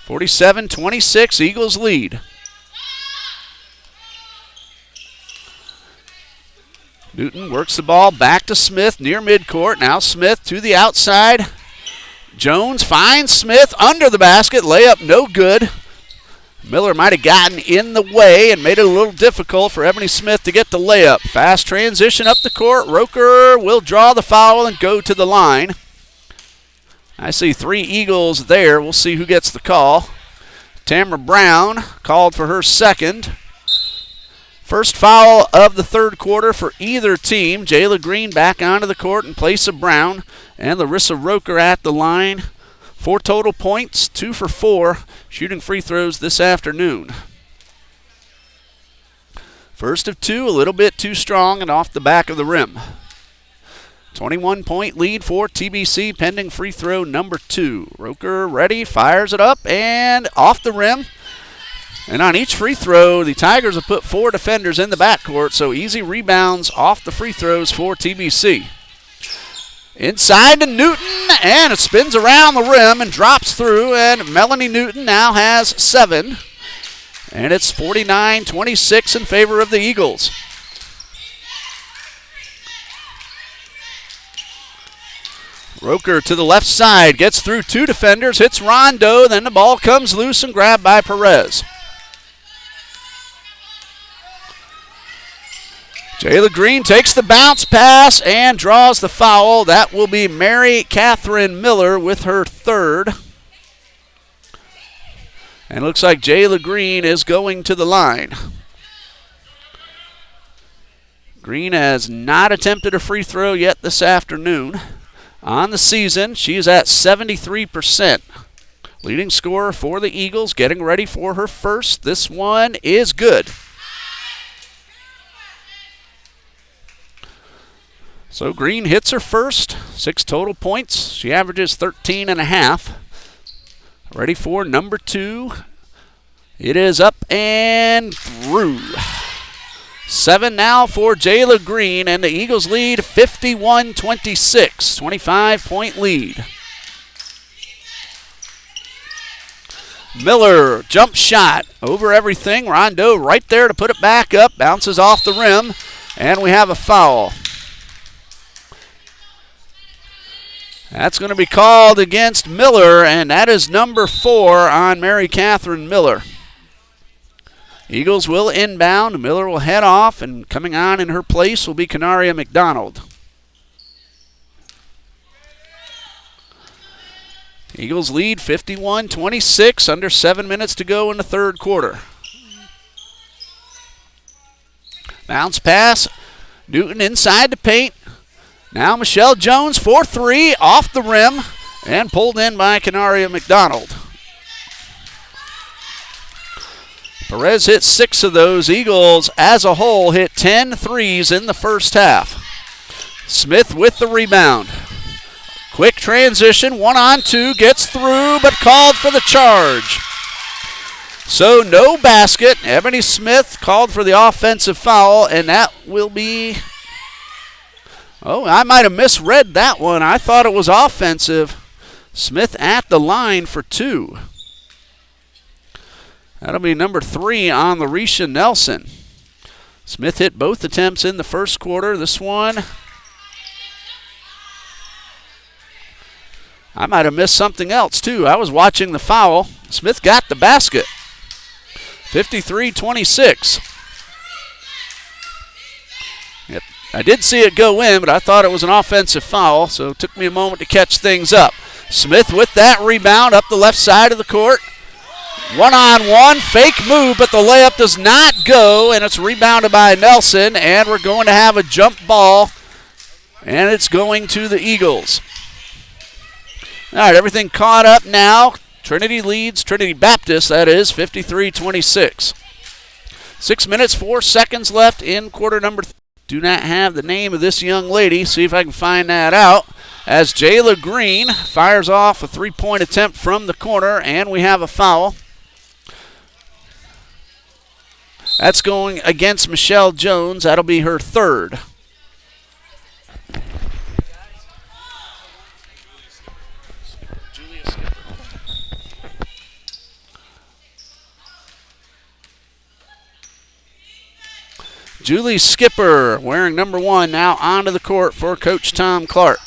Speaker 2: 47-26, Eagles lead. Newton works the ball back to Smith near midcourt. Now Smith to the outside. Jones finds Smith under the basket. Layup no good. Miller might have gotten in the way and made it a little difficult for Ebony Smith to get the layup. Fast transition up the court. Roker will draw the foul and go to the line. I see 3 Eagles there. We'll see who gets the call. Tamara Brown called for her second. First foul of the third quarter for either team. Jayla Green back onto the court in place of Brown. And Larissa Roker at the line. 4 total points, 2 for 4, shooting free throws this afternoon. First of 2, a little bit too strong and off the back of the rim. 21-point lead for TBC pending free throw number 2. Roker ready, fires it up and off the rim. And on each free throw, the Tigers have put 4 defenders in the backcourt, so easy rebounds off the free throws for TBC. Inside to Newton, and it spins around the rim and drops through, and Melanie Newton now has 7. And it's 49-26 in favor of the Eagles. Roker to the left side, gets through 2 defenders, hits Rondo, then the ball comes loose and grabbed by Perez. Jayla Green takes the bounce pass and draws the foul. That will be Mary Catherine Miller with her 3rd. And it looks like Jayla Green is going to the line. Green has not attempted a free throw yet this afternoon. On the season, she's at 73%. Leading scorer for the Eagles, getting ready for her first. This one is good. So Green hits her first, 6 total points. She averages 13.5. Ready for number 2. It is up and through. 7 now for Jayla Green, and the Eagles lead 51-26, 25-point lead. Miller, jump shot over everything. Rondo right there to put it back up, bounces off the rim, and we have a foul. That's going to be called against Miller, and that is number 4 on Mary Catherine Miller. Eagles will inbound. Miller will head off, and coming on in her place will be Canaria McDonald. Eagles lead 51-26, under 7 minutes to go in the third quarter. Bounce pass. Newton inside the paint. Now Michelle Jones for 3, off the rim, and pulled in by Canaria McDonald. Perez hit 6 of those. Eagles as a whole hit 10 threes in the first half. Smith with the rebound. Quick transition, 1-on-2, gets through, but called for the charge. So no basket. Ebony Smith called for the offensive foul, and that will be... Oh, I might have misread that one. I thought it was offensive. Smith at the line for 2. That'll be number 3 on Larisha Nelson. Smith hit both attempts in the first quarter. This one, I might have missed something else too. I was watching the foul. Smith got the basket. 53-26. Yep. I did see it go in, but I thought it was an offensive foul, so it took me a moment to catch things up. Smith with that rebound up the left side of the court. 1-on-1, fake move, but the layup does not go, and it's rebounded by Nelson, and we're going to have a jump ball, and it's going to the Eagles. All right, everything caught up now. Trinity leads, Trinity Baptist, that is, 53-26. 6 minutes, 4 seconds left in quarter number 2. Do not have the name of this young lady. See if I can find that out. As Jayla Green fires off a three-point attempt from the corner, and we have a foul. That's going against Michelle Jones. That'll be her third. Julie Skipper, wearing number 1, now onto the court for Coach Tom Clark.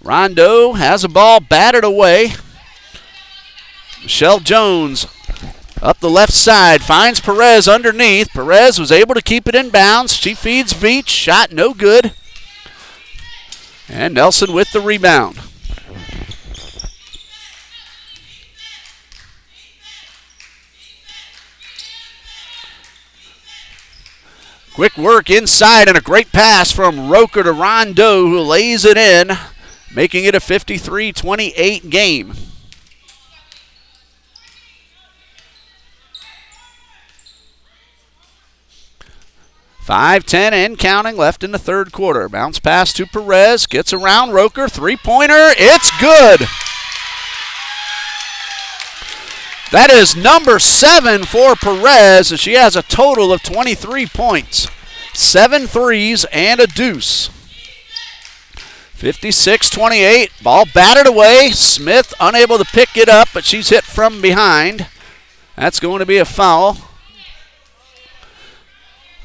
Speaker 2: Rondo has a ball batted away. Michelle Jones up the left side, finds Perez underneath. Perez was able to keep it in bounds. She feeds Veach, shot no good. And Nelson with the rebound. Quick work inside and a great pass from Roker to Rondo, who lays it in, making it a 53-28 game. .5:10 and counting left in the third quarter. Bounce pass to Perez, gets around Roker, three-pointer, it's good. That is number 7 for Perez, and she has a total of 23 points. 7 threes and a deuce. 56-28, ball batted away. Smith unable to pick it up, but she's hit from behind. That's going to be a foul.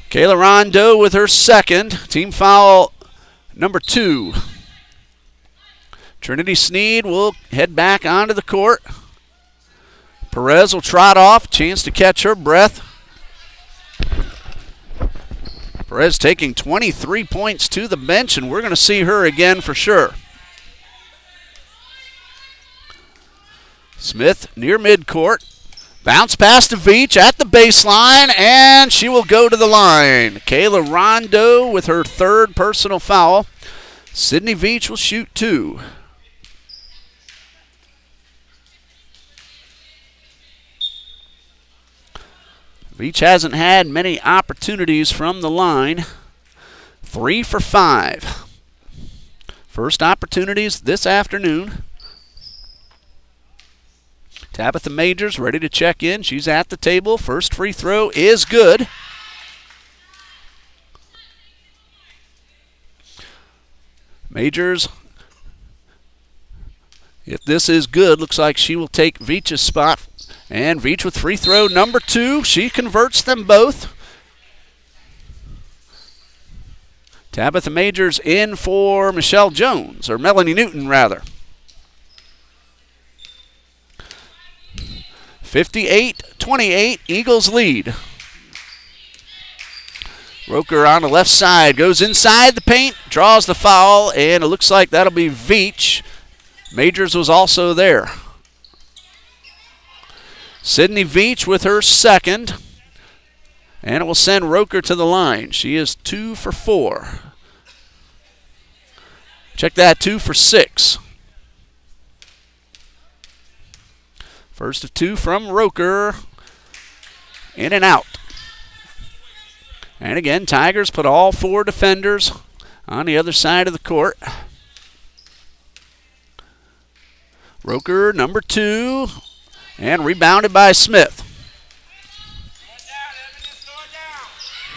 Speaker 2: Kayla Rondo with her second. Team foul number 2. Trinity Sneed will head back onto the court. Perez will trot off, chance to catch her breath. Perez taking 23 points to the bench, and we're going to see her again for sure. Smith near midcourt. Bounce pass to Veach at the baseline, and she will go to the line. Kayla Rondo with her third personal foul. Sydney Veach will shoot 2. Veach hasn't had many opportunities from the line. 3 for 5. First opportunities this afternoon. Tabitha Majors ready to check in. She's at the table. First free throw is good. Majors, if this is good, looks like she will take Veach's spot. And Veach with free throw number 2. She converts them both. Tabitha Majors in for Michelle Jones, or Melanie Newton rather. 58-28, Eagles lead. Roker on the left side, goes inside the paint, draws the foul, and it looks like that'll be Veach. Majors was also there. Sydney Veach with her second, and it will send Roker to the line. She is 2 for 4. Check that, 2 for 6. First of 2 from Roker. In and out. And again, Tigers put all 4 defenders on the other side of the court. Roker, number 2. And rebounded by Smith.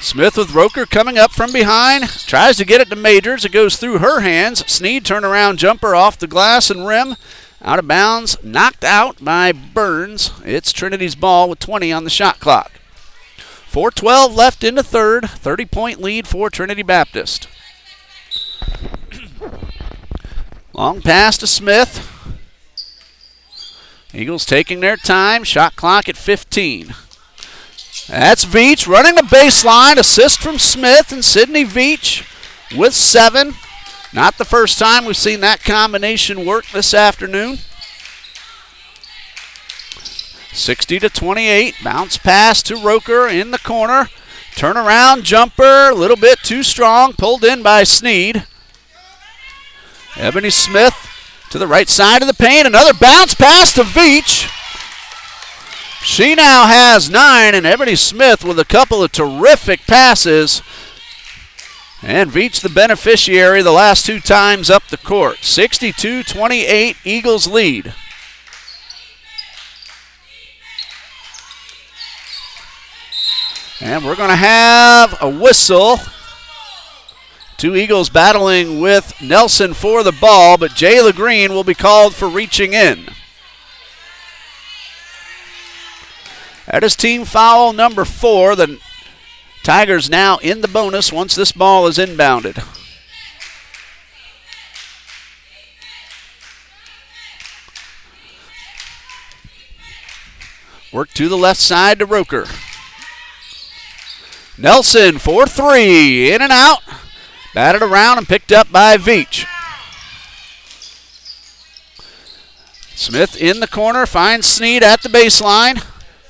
Speaker 2: Smith with Roker coming up from behind. Tries to get it to Majors. It goes through her hands. Sneed turnaround jumper off the glass and rim. Out of bounds. Knocked out by Burns. It's Trinity's ball with 20 on the shot clock. 4:12 left in the third. 30-point lead for Trinity Baptist. Long pass to Smith. Eagles taking their time. Shot clock at 15. That's Veach running the baseline. Assist from Smith, and Sydney Veach with 7. Not the first time we've seen that combination work this afternoon. 60-28. Bounce pass to Roker in the corner. Turnaround jumper. A little bit too strong. Pulled in by Sneed. Ebony Smith to the right side of the paint. Another bounce pass to Veach. She now has 9, and Ebony Smith with a couple of terrific passes And Veach the beneficiary the last two times up the court. 62-28, Eagles lead. And we're going to have a whistle. Two Eagles battling with Nelson for the ball, but Jayla Green will be called for reaching in. That is team foul number 4. The Tigers now in the bonus once this ball is inbounded. Work to the left side to Roker. Nelson for 3, in and out. Batted around and picked up by Veach. Smith in the corner, finds Sneed at the baseline.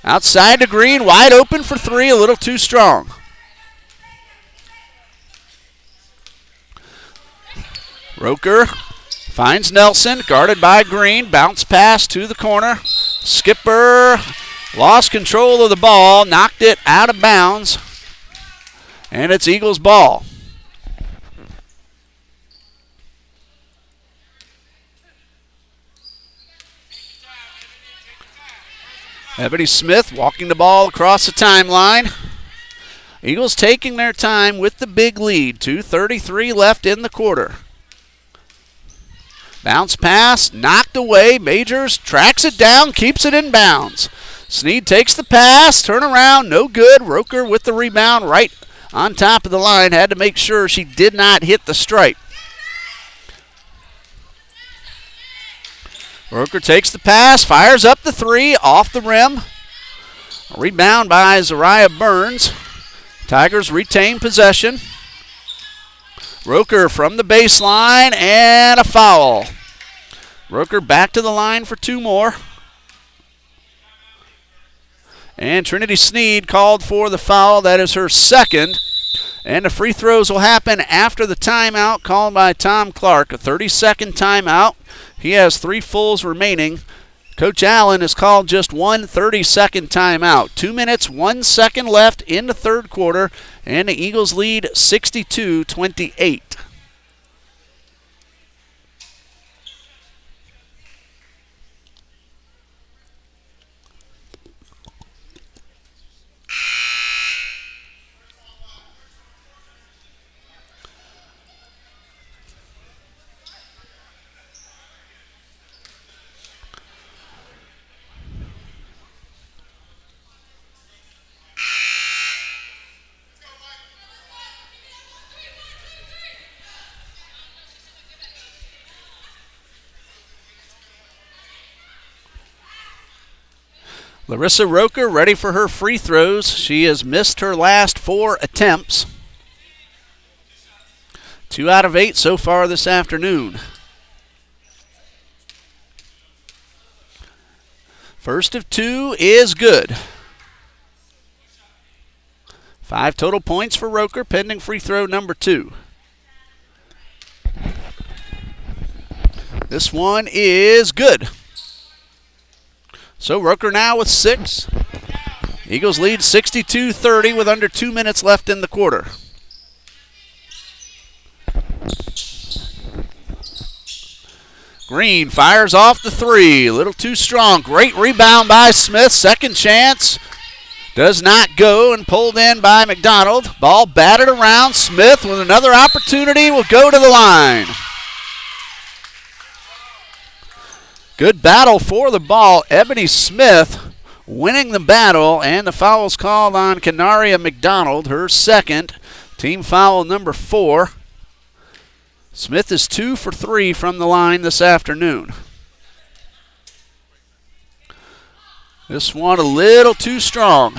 Speaker 2: Outside to Green, wide open for 3, a little too strong. Roker finds Nelson, guarded by Green. Bounce pass to the corner. Skipper lost control of the ball, knocked it out of bounds. And it's Eagles ball. Ebony Smith walking the ball across the timeline. Eagles taking their time with the big lead. 2:33 left in the quarter. Bounce pass, knocked away. Majors tracks it down, keeps it in bounds. Sneed takes the pass, turn around, no good. Roker with the rebound right on top of the line. Had to make sure she did not hit the stripe. Roker takes the pass, fires up the 3, off the rim. A rebound by Zariah Burns. Tigers retain possession. Roker from the baseline, and a foul. Roker back to the line for 2 more. And Trinity Sneed called for the foul. That is her second. And the free throws will happen after the timeout called by Tom Clark. A 30-second timeout. He has 3 fulls remaining. Coach Allen has called just one 30-second timeout. 2 minutes, 1 second left in the third quarter, and the Eagles lead 62-28. Larissa Roker ready for her free throws. She has missed her last 4 attempts. 2 out of 8 so far this afternoon. First of 2 is good. 5 total points for Roker, pending free throw number 2. This one is good. So Roker now with 6. Eagles lead 62-30 with under 2 minutes left in the quarter. Green fires off the 3. A little too strong. Great rebound by Smith. Second chance. Does not go and pulled in by McDonald. Ball batted around. Smith with another opportunity will go to the line. Good battle for the ball. Ebony Smith winning the battle, and the foul's called on Canaria McDonald, her second. Team foul number 4. Smith is 2 for 3 from the line this afternoon. This one a little too strong.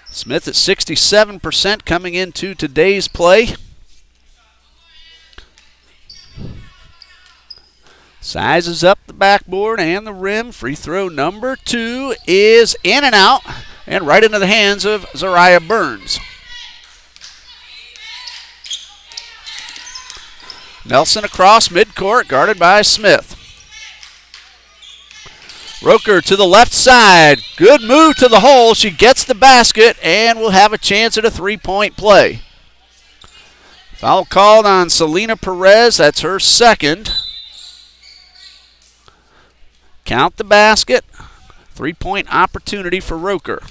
Speaker 2: Smith at 67% coming into today's play. Sizes up the backboard and the rim. Free throw number 2 is in and out, and right into the hands of Zariah Burns. Nelson across midcourt, guarded by Smith. Roker to the left side. Good move to the hole. She gets the basket and will have a chance at a three-point play. Foul called on Selena Perez. That's her second. Count the basket. Three-point opportunity for Roker.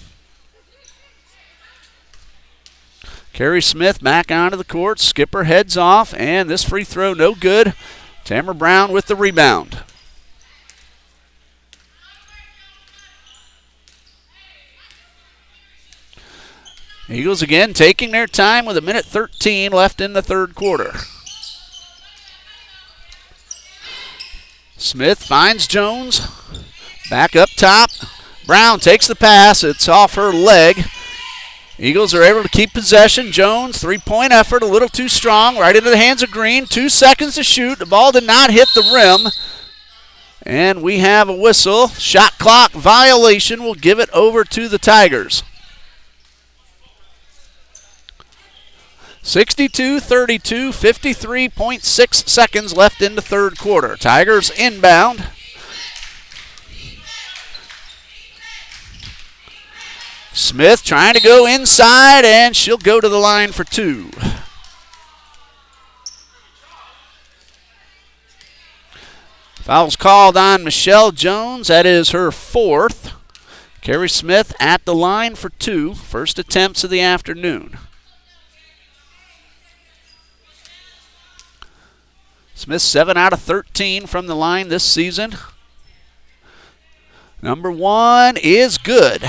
Speaker 2: Carrie Smith back onto the court. Skipper heads off, and this free throw no good. Tamara Brown with the rebound. Eagles again taking their time with 1:13 left in the third quarter. Smith finds Jones. Back up top. Brown takes the pass. It's off her leg. Eagles are able to keep possession. Jones, three-point effort, a little too strong. Right into the hands of Green. 2 seconds to shoot. The ball did not hit the rim. And we have a whistle. Shot clock violation. Will give it over to the Tigers. 62-32, 53.6 seconds left in the third quarter. Tigers inbound. Smith trying to go inside, and she'll go to the line for 2. Foul's called on Michelle Jones. That is her 4th. Carrie Smith at the line for 2. First attempts of the afternoon. Smith 7 out of 13 from the line this season. Number 1 is good.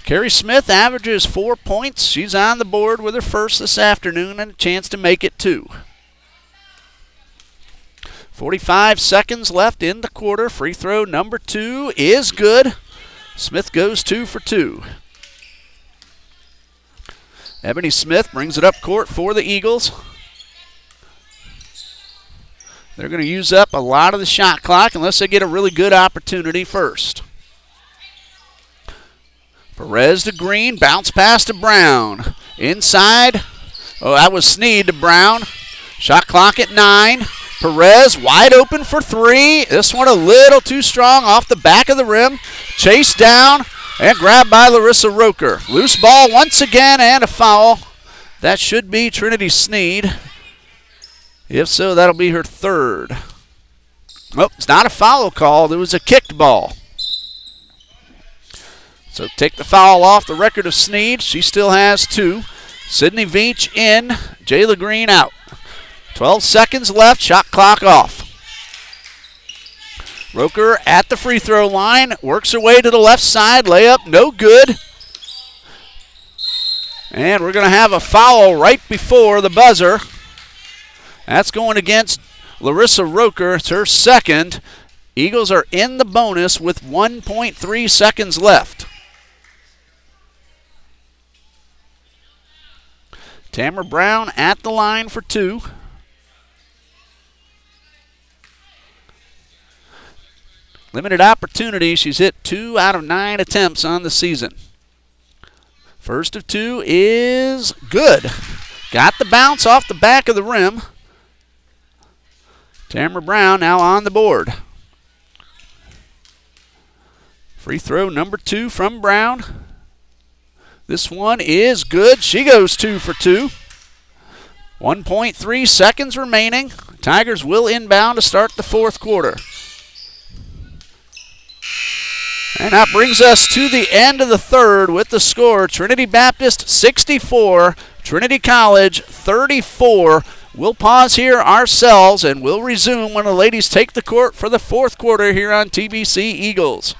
Speaker 2: Carrie Smith averages 4 points. She's on the board with her first this afternoon and a chance to make it 2. 45 seconds left in the quarter. Free throw number 2 is good. Smith goes 2 for 2. Ebony Smith brings it up court for the Eagles. They're going to use up a lot of the shot clock unless they get a really good opportunity first. Perez to Green, bounce pass to Brown. Inside, that was Sneed to Brown. Shot clock at 9. Perez wide open for 3. This one a little too strong off the back of the rim. Chased down and grabbed by Larissa Roker. Loose ball once again and a foul. That should be Trinity Sneed. If so, that'll be her 3rd. Oh, it's not a foul call. It was a kicked ball. So take the foul off the record of Sneed. She still has 2. Sydney Veach in. Jayla Green out. 12 seconds left. Shot clock off. Roker at the free throw line. Works her way to the left side. Layup no good. And we're going to have a foul right before the buzzer. That's going against Larissa Roker. It's her 2nd. Eagles are in the bonus with 1.3 seconds left. Tamara Brown at the line for 2. Limited opportunity. She's hit 2 out of 9 attempts on the season. First of 2 is good. Got the bounce off the back of the rim. Tamara Brown now on the board. Free throw number 2 from Brown. This one is good. She goes 2 for 2. 1.3 seconds remaining. Tigers will inbound to start the fourth quarter. And that brings us to the end of the third with the score. Trinity Baptist 64, Trinity College 34. We'll pause here ourselves and we'll resume when the ladies take the court for the fourth quarter here on TBC Eagles.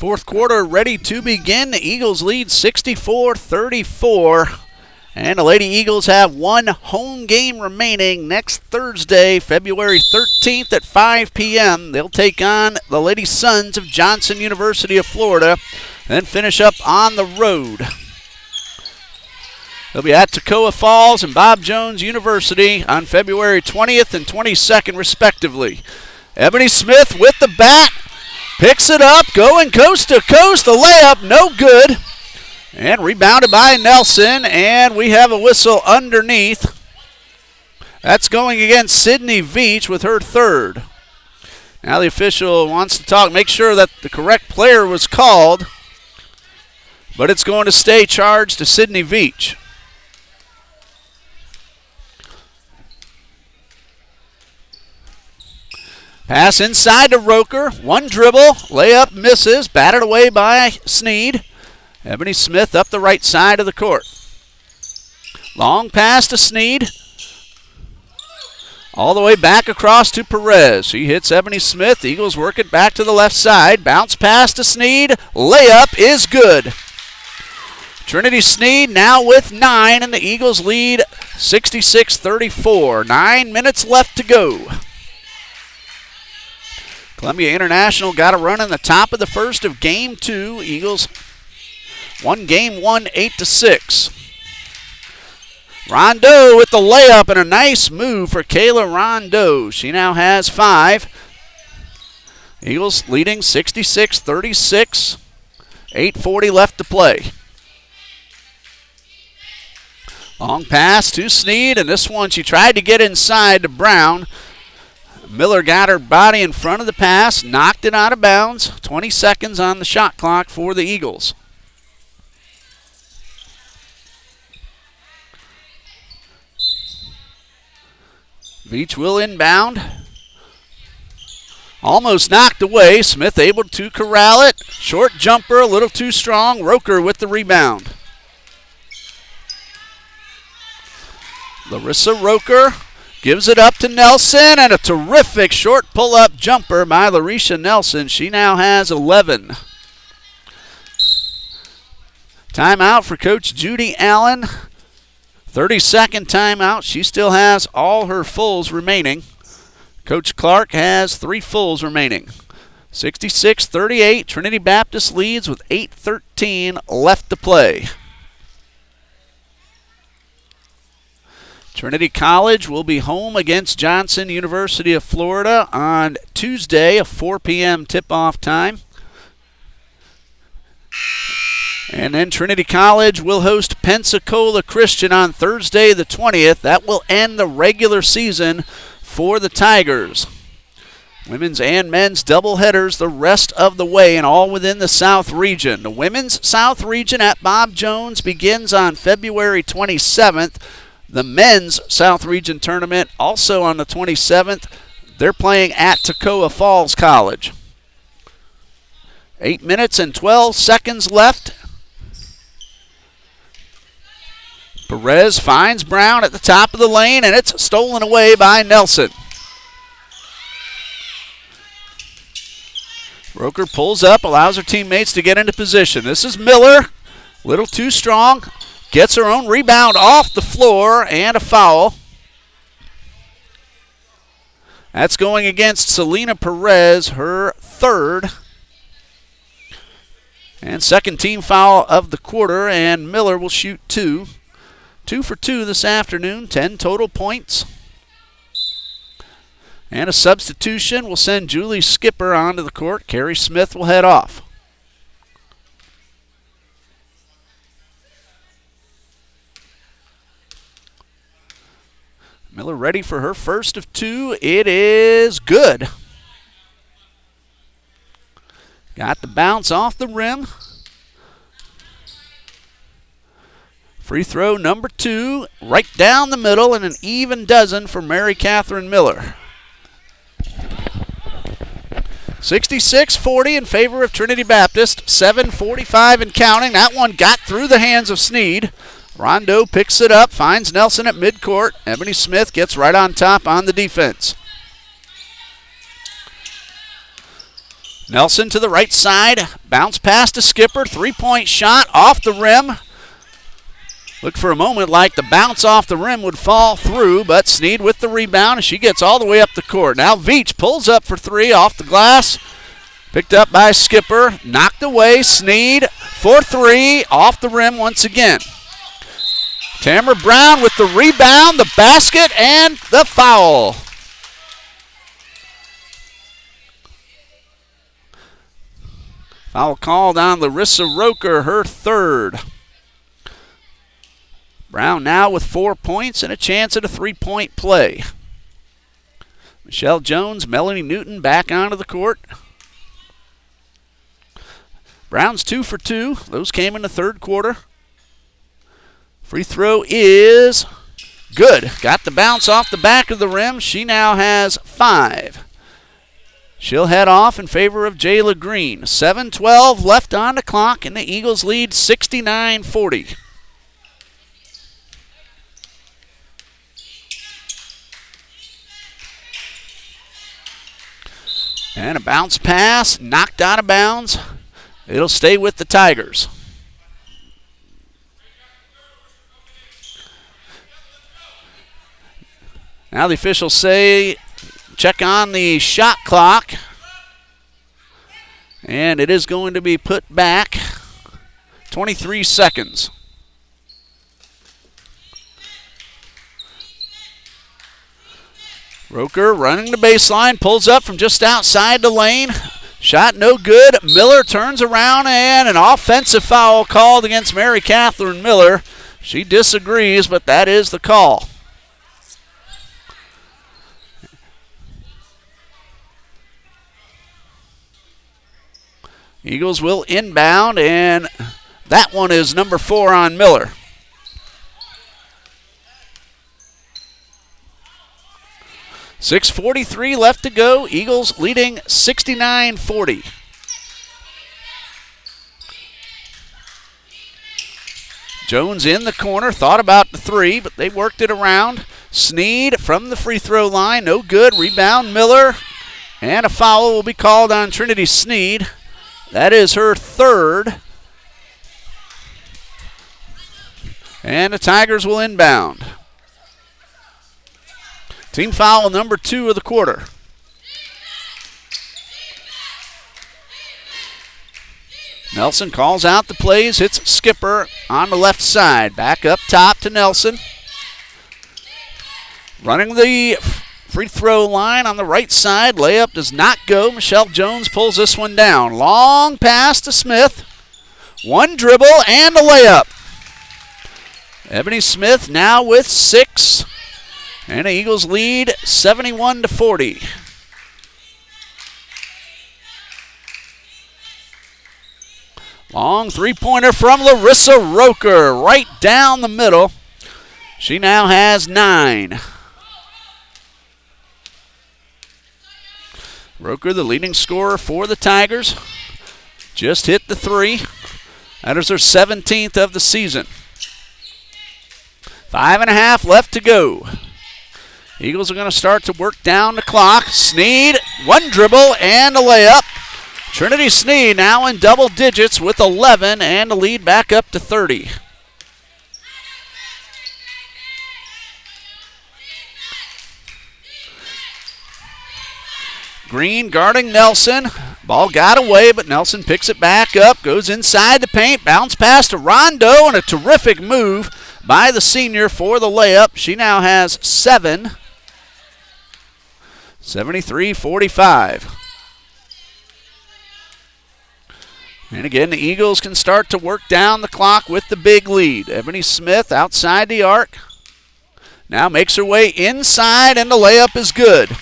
Speaker 2: Fourth quarter ready to begin. The Eagles lead 64-34. And the Lady Eagles have one home game remaining next Thursday, February 13th at 5 p.m. They'll take on the Lady Sons of Johnson University of Florida, then finish up on the road. They'll be at Toccoa Falls and Bob Jones University on February 20th and 22nd, respectively. Ebony Smith with the bat, picks it up, going coast to coast. The layup, no good. And rebounded by Nelson, and we have a whistle underneath. That's going against Sydney Veach with her third. Now the official wants to talk, make sure that the correct player was called, but it's going to stay charged to Sydney Veach. Pass inside to Roker. One dribble. Layup misses. Batted away by Sneed. Ebony Smith up the right side of the court. Long pass to Sneed. All the way back across to Perez. She hits Ebony Smith. Eagles work it back to the left side. Bounce pass to Sneed. Layup is good. Trinity Sneed now with 9, and the Eagles lead 66-34. 9 minutes left to go. Columbia International got a run in the top of the first of Game 2. Eagles won Game 1 8-6. Rondeau with the layup and a nice move for Kayla Rondeau. She now has 5. Eagles leading 66-36. 8:40 left to play. Long pass to Sneed, and this one she tried to get inside to Brown. Miller got her body in front of the pass, knocked it out of bounds. 20 seconds on the shot clock for the Eagles. Veach will inbound. Almost knocked away. Smith able to corral it. Short jumper, a little too strong. Roker with the rebound. Larissa Roker gives it up to Nelson, and a terrific short pull-up jumper by Larisha Nelson. She now has 11. Timeout for Coach Judy Allen. 30-second timeout. She still has all her fulls remaining. Coach Clark has 3 fulls remaining. 66-38. Trinity Baptist leads with 8:13 left to play. Trinity College will be home against Johnson University of Florida on Tuesday, a 4 p.m. tip-off time. And then Trinity College will host Pensacola Christian on Thursday the 20th. That will end the regular season for the Tigers. Women's and men's doubleheaders the rest of the way, and all within the South region. The women's South region at Bob Jones begins on February 27th. The men's South Region tournament also on the 27th. They're playing at Toccoa Falls College. 8 minutes and 12 seconds left. Perez finds Brown at the top of the lane, and it's stolen away by Nelson. Roker pulls up, allows her teammates to get into position. This is Miller, little too strong. Gets her own rebound off the floor and a foul. That's going against Selena Perez, her third. And second team foul of the quarter, and Miller will shoot 2. 2 for 2 this afternoon, 10 total points. And a substitution will send Julie Skipper onto the court. Carrie Smith will head off. Miller ready for her first of 2. It is good. Got the bounce off the rim. Free throw number 2, right down the middle, and an even dozen for Mary Catherine Miller. 66-40 in favor of Trinity Baptist. 7:45 and counting. That one got through the hands of Sneed. Rondeau picks it up, finds Nelson at midcourt. Ebony Smith gets right on top on the defense. Nelson to the right side. Bounce pass to Skipper. Three-point shot off the rim. Looked for a moment like the bounce off the rim would fall through, but Sneed with the rebound, and she gets all the way up the court. Now Veach pulls up for three off the glass. Picked up by Skipper. Knocked away. Sneed for three. Off the rim once again. Tamara Brown with the rebound, the basket, and the foul. Foul called on Larissa Roker, her third. Brown now with 4 points and a chance at a three-point play. Michelle Jones, Melanie Newton back onto the court. Brown's 2 for 2. Those came in the third quarter. Free throw is good. Got the bounce off the back of the rim. She now has 5. She'll head off in favor of Jayla Green. 7:12 left on the clock, and the Eagles lead 69-40. And a bounce pass, knocked out of bounds. It'll stay with the Tigers. Now the officials say check on the shot clock. And it is going to be put back 23 seconds. Roker running the baseline, pulls up from just outside the lane. Shot no good. Miller turns around, and an offensive foul called against Mary Catherine Miller. She disagrees, but that is the call. Eagles will inbound, and that one is number 4 on Miller. .6:43 left to go. Eagles leading 69-40. Jones in the corner, thought about the three, but they worked it around. Sneed from the free throw line, no good. Rebound Miller, and a foul will be called on Trinity Sneed. That is her third. And the Tigers will inbound. Team foul number 2 of the quarter. Nelson calls out the plays, hits Skipper on the left side. Back up top to Nelson. Running the free throw line on the right side. Layup does not go. Michelle Jones pulls this one down. Long pass to Smith. One dribble and a layup. Ebony Smith now with 6. And the Eagles lead 71-40. Long three-pointer from Larissa Roker, right down the middle. She now has 9. Roker, the leading scorer for the Tigers, just hit the 3. That is her 17th of the season. 5.5 left to go. Eagles are going to start to work down the clock. Sneed, one dribble and a layup. Trinity Sneed now in double digits with 11 and the lead back up to 30. Green guarding Nelson. Ball got away, but Nelson picks it back up, goes inside the paint, bounce pass to Rondo, and a terrific move by the senior for the layup. She now has 7. 73-45. And again, the Eagles can start to work down the clock with the big lead. Ebony Smith outside the arc. Now makes her way inside, and the layup is good.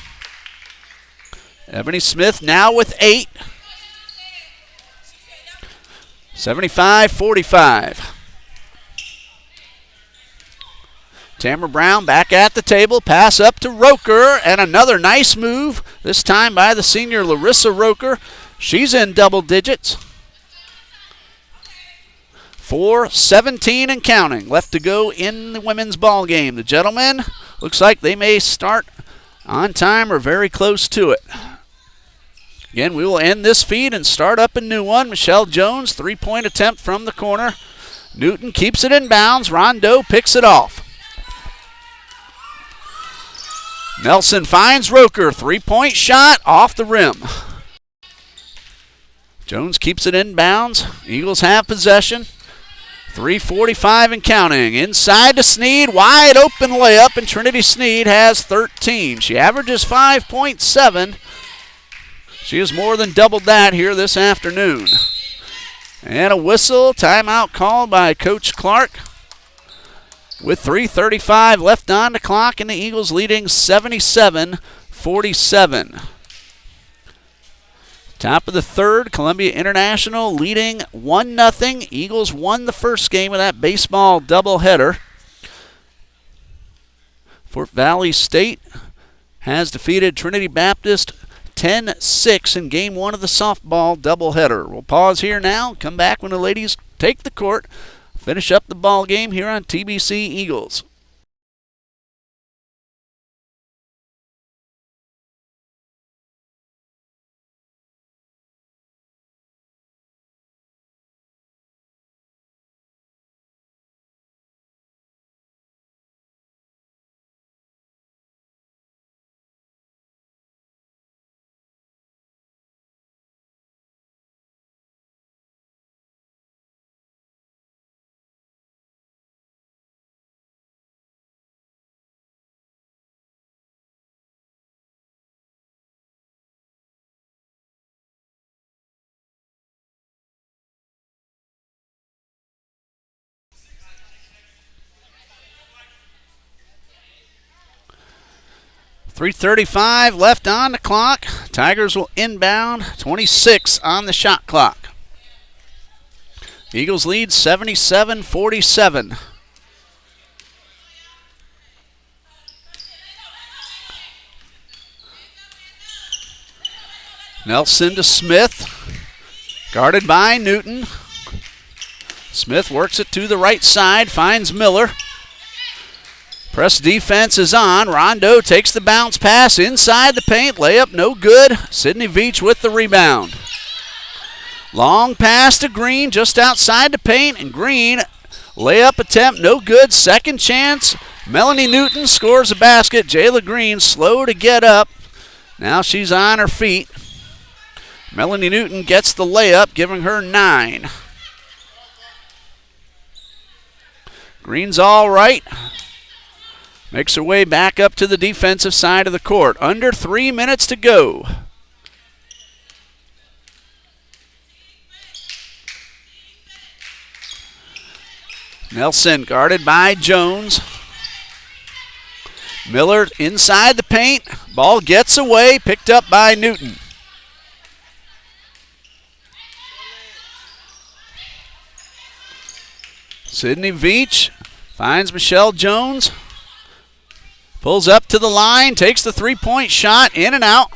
Speaker 2: Ebony Smith now with 8. 75-45. Tamara Brown back at the table. Pass up to Roker, and another nice move, this time by the senior Larissa Roker. She's in double digits. 4:17 and counting left to go in the women's ball game. The gentlemen, looks like they may start on time or very close to it. Again, we will end this feed and start up a new one. Michelle Jones, three-point attempt from the corner. Newton keeps it in bounds. Rondeau picks it off. Nelson finds Roker. Three-point shot off the rim. Jones keeps it in bounds. Eagles have possession. 3:45 and counting. Inside to Sneed. Wide open layup, and Trinity Sneed has 13. She averages 5.7. She has more than doubled that here this afternoon. And a whistle. Timeout called by Coach Clark. With 3:35 left on the clock, and the Eagles leading 77-47. Top of the third, Columbia International leading 1-0. Eagles won the first game of that baseball doubleheader. Fort Valley State has defeated Trinity Baptist 10-6 in game one of the softball doubleheader. We'll pause here now, come back when the ladies take the court, finish up the ball game here on TBC Eagles. .335 left on the clock. Tigers will inbound. 26 on the shot clock. Eagles lead 77-47. Nelson to Smith. Guarded by Newton. Smith works it to the right side. Finds Miller. Press defense is on. Rondeau takes the bounce pass inside the paint. Layup no good. Sydney Veach with the rebound. Long pass to Green just outside the paint, and Green layup attempt no good. Second chance. Melanie Newton scores a basket. Jayla Green slow to get up. Now she's on her feet. Melanie Newton gets the layup, giving her 9. Green's all right. Makes her way back up to the defensive side of the court. Under 3 minutes to go. Nelson guarded by Jones. Miller inside the paint. Ball gets away, picked up by Newton. Sydney Veach finds Michelle Jones. Pulls up to the line, takes the three-point shot, in and out.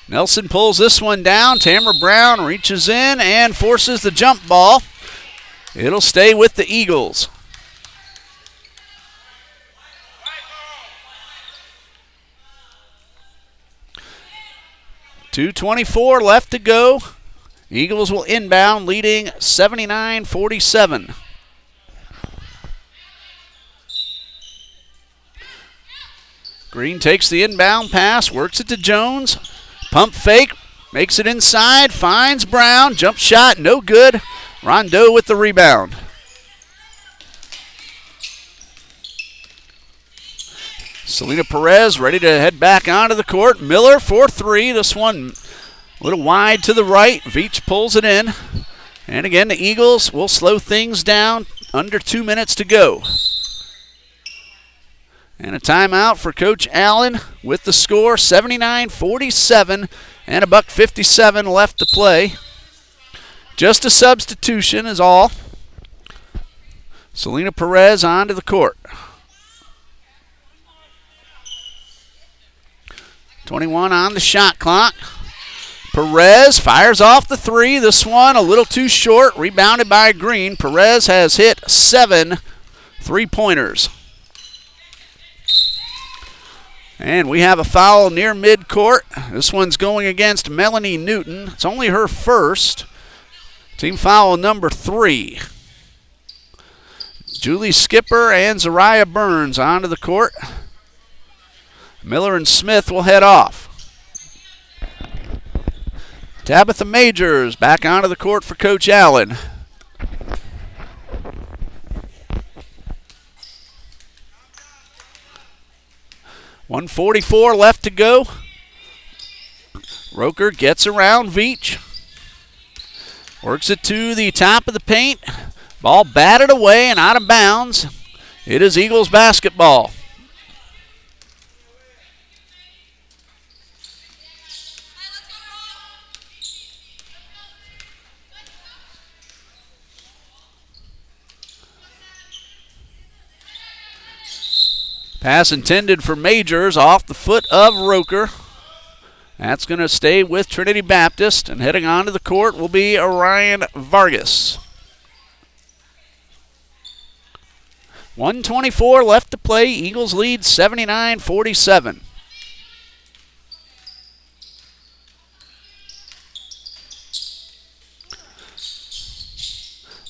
Speaker 2: Nelson pulls this one down. Tamara Brown reaches in and forces the jump ball. It'll stay with the Eagles. .224 left to go. Eagles will inbound, leading 79-47. Green takes the inbound pass, works it to Jones. Pump fake, makes it inside, finds Brown. Jump shot, no good. Rondeau with the rebound. Selena Perez ready to head back onto the court. Miller for 3. This one a little wide to the right. Veach pulls it in. And again, the Eagles will slow things down. Under 2 minutes to go. And a timeout for Coach Allen with the score 79-47 and a $1.57 left to play. Just a substitution is all. Selena Perez onto the court. 21 on the shot clock. Perez fires off the 3. This one a little too short. Rebounded by Green. Perez has hit 7 3-pointers. And we have a foul near midcourt. This one's going against Melanie Newton. It's only her first. Team foul number 3. Julie Skipper and Zariah Burns onto the court. Miller and Smith will head off. Tabitha Majors back onto the court for Coach Allen. .144 left to go. Roker gets around Veach. Works it to the top of the paint. Ball batted away and out of bounds. It is Eagles basketball. Pass intended for Majors off the foot of Roker. That's going to stay with Trinity Baptist, and heading onto the court will be Orion Vargas. 1:24 left to play. Eagles lead 79-47.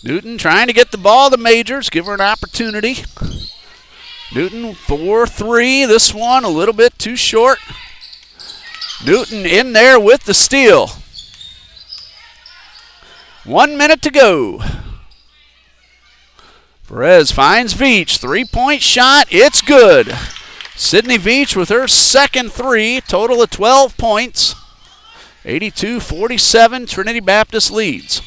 Speaker 2: Newton trying to get the ball to Majors, give her an opportunity. Newton for 3. This one a little bit too short. Newton in there with the steal. 1 minute to go. Perez finds Veach. 3-point shot. It's good. Sydney Veach with her second 3. Total of 12 points. 82-47. Trinity Baptist leads.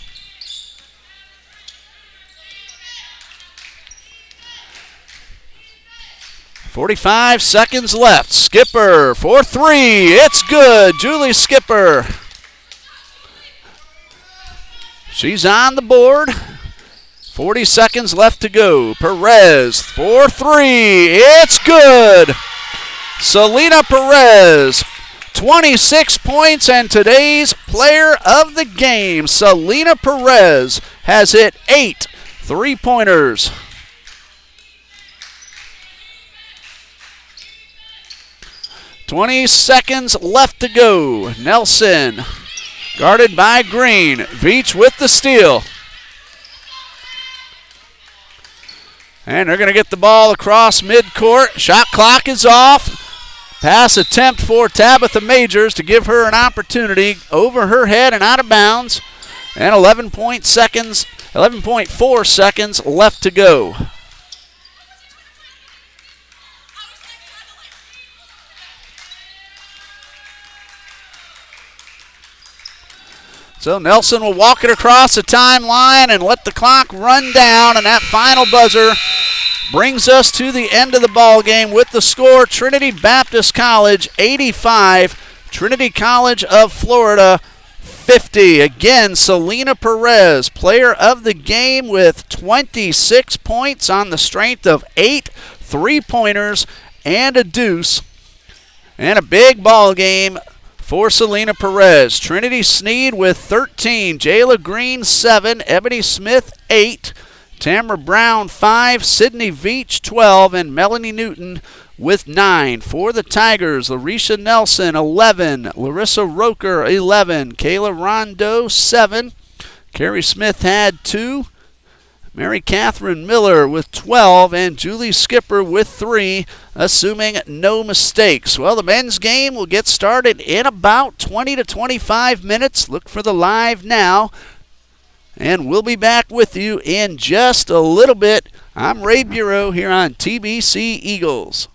Speaker 2: 45 seconds left. Skipper for 3. It's good. Julie Skipper. She's on the board. 40 seconds left to go. Perez for 3. It's good. Selena Perez, 26 points and today's player of the game. Selena Perez has hit 8 3-pointers. 20 seconds left to go. Nelson guarded by Green. Veach with the steal. And they're going to get the ball across midcourt. Shot clock is off. Pass attempt for Tabitha Majors to give her an opportunity over her head and out of bounds. And 11.4 seconds left to go. So Nelson will walk it across the timeline and let the clock run down, and that final buzzer brings us to the end of the ball game with the score: Trinity Baptist College 85, Trinity College of Florida 50. Again, Selena Perez, player of the game with 26 points on the strength of 8 3-pointers and a deuce. And a big ball game for Selena Perez. Trinity Sneed with 13, Jayla Green 7, Ebony Smith 8, Tamara Brown 5, Sydney Veach 12, and Melanie Newton with 9. For the Tigers, Larisha Nelson 11, Larissa Roker 11, Kayla Rondo 7, Carrie Smith had 2, Mary Catherine Miller with 12, and Julie Skipper with 3, assuming no mistakes. Well, the men's game will get started in about 20 to 25 minutes. Look for the live now, and we'll be back with you in just a little bit. I'm Ray Bureau here on TBC Eagles.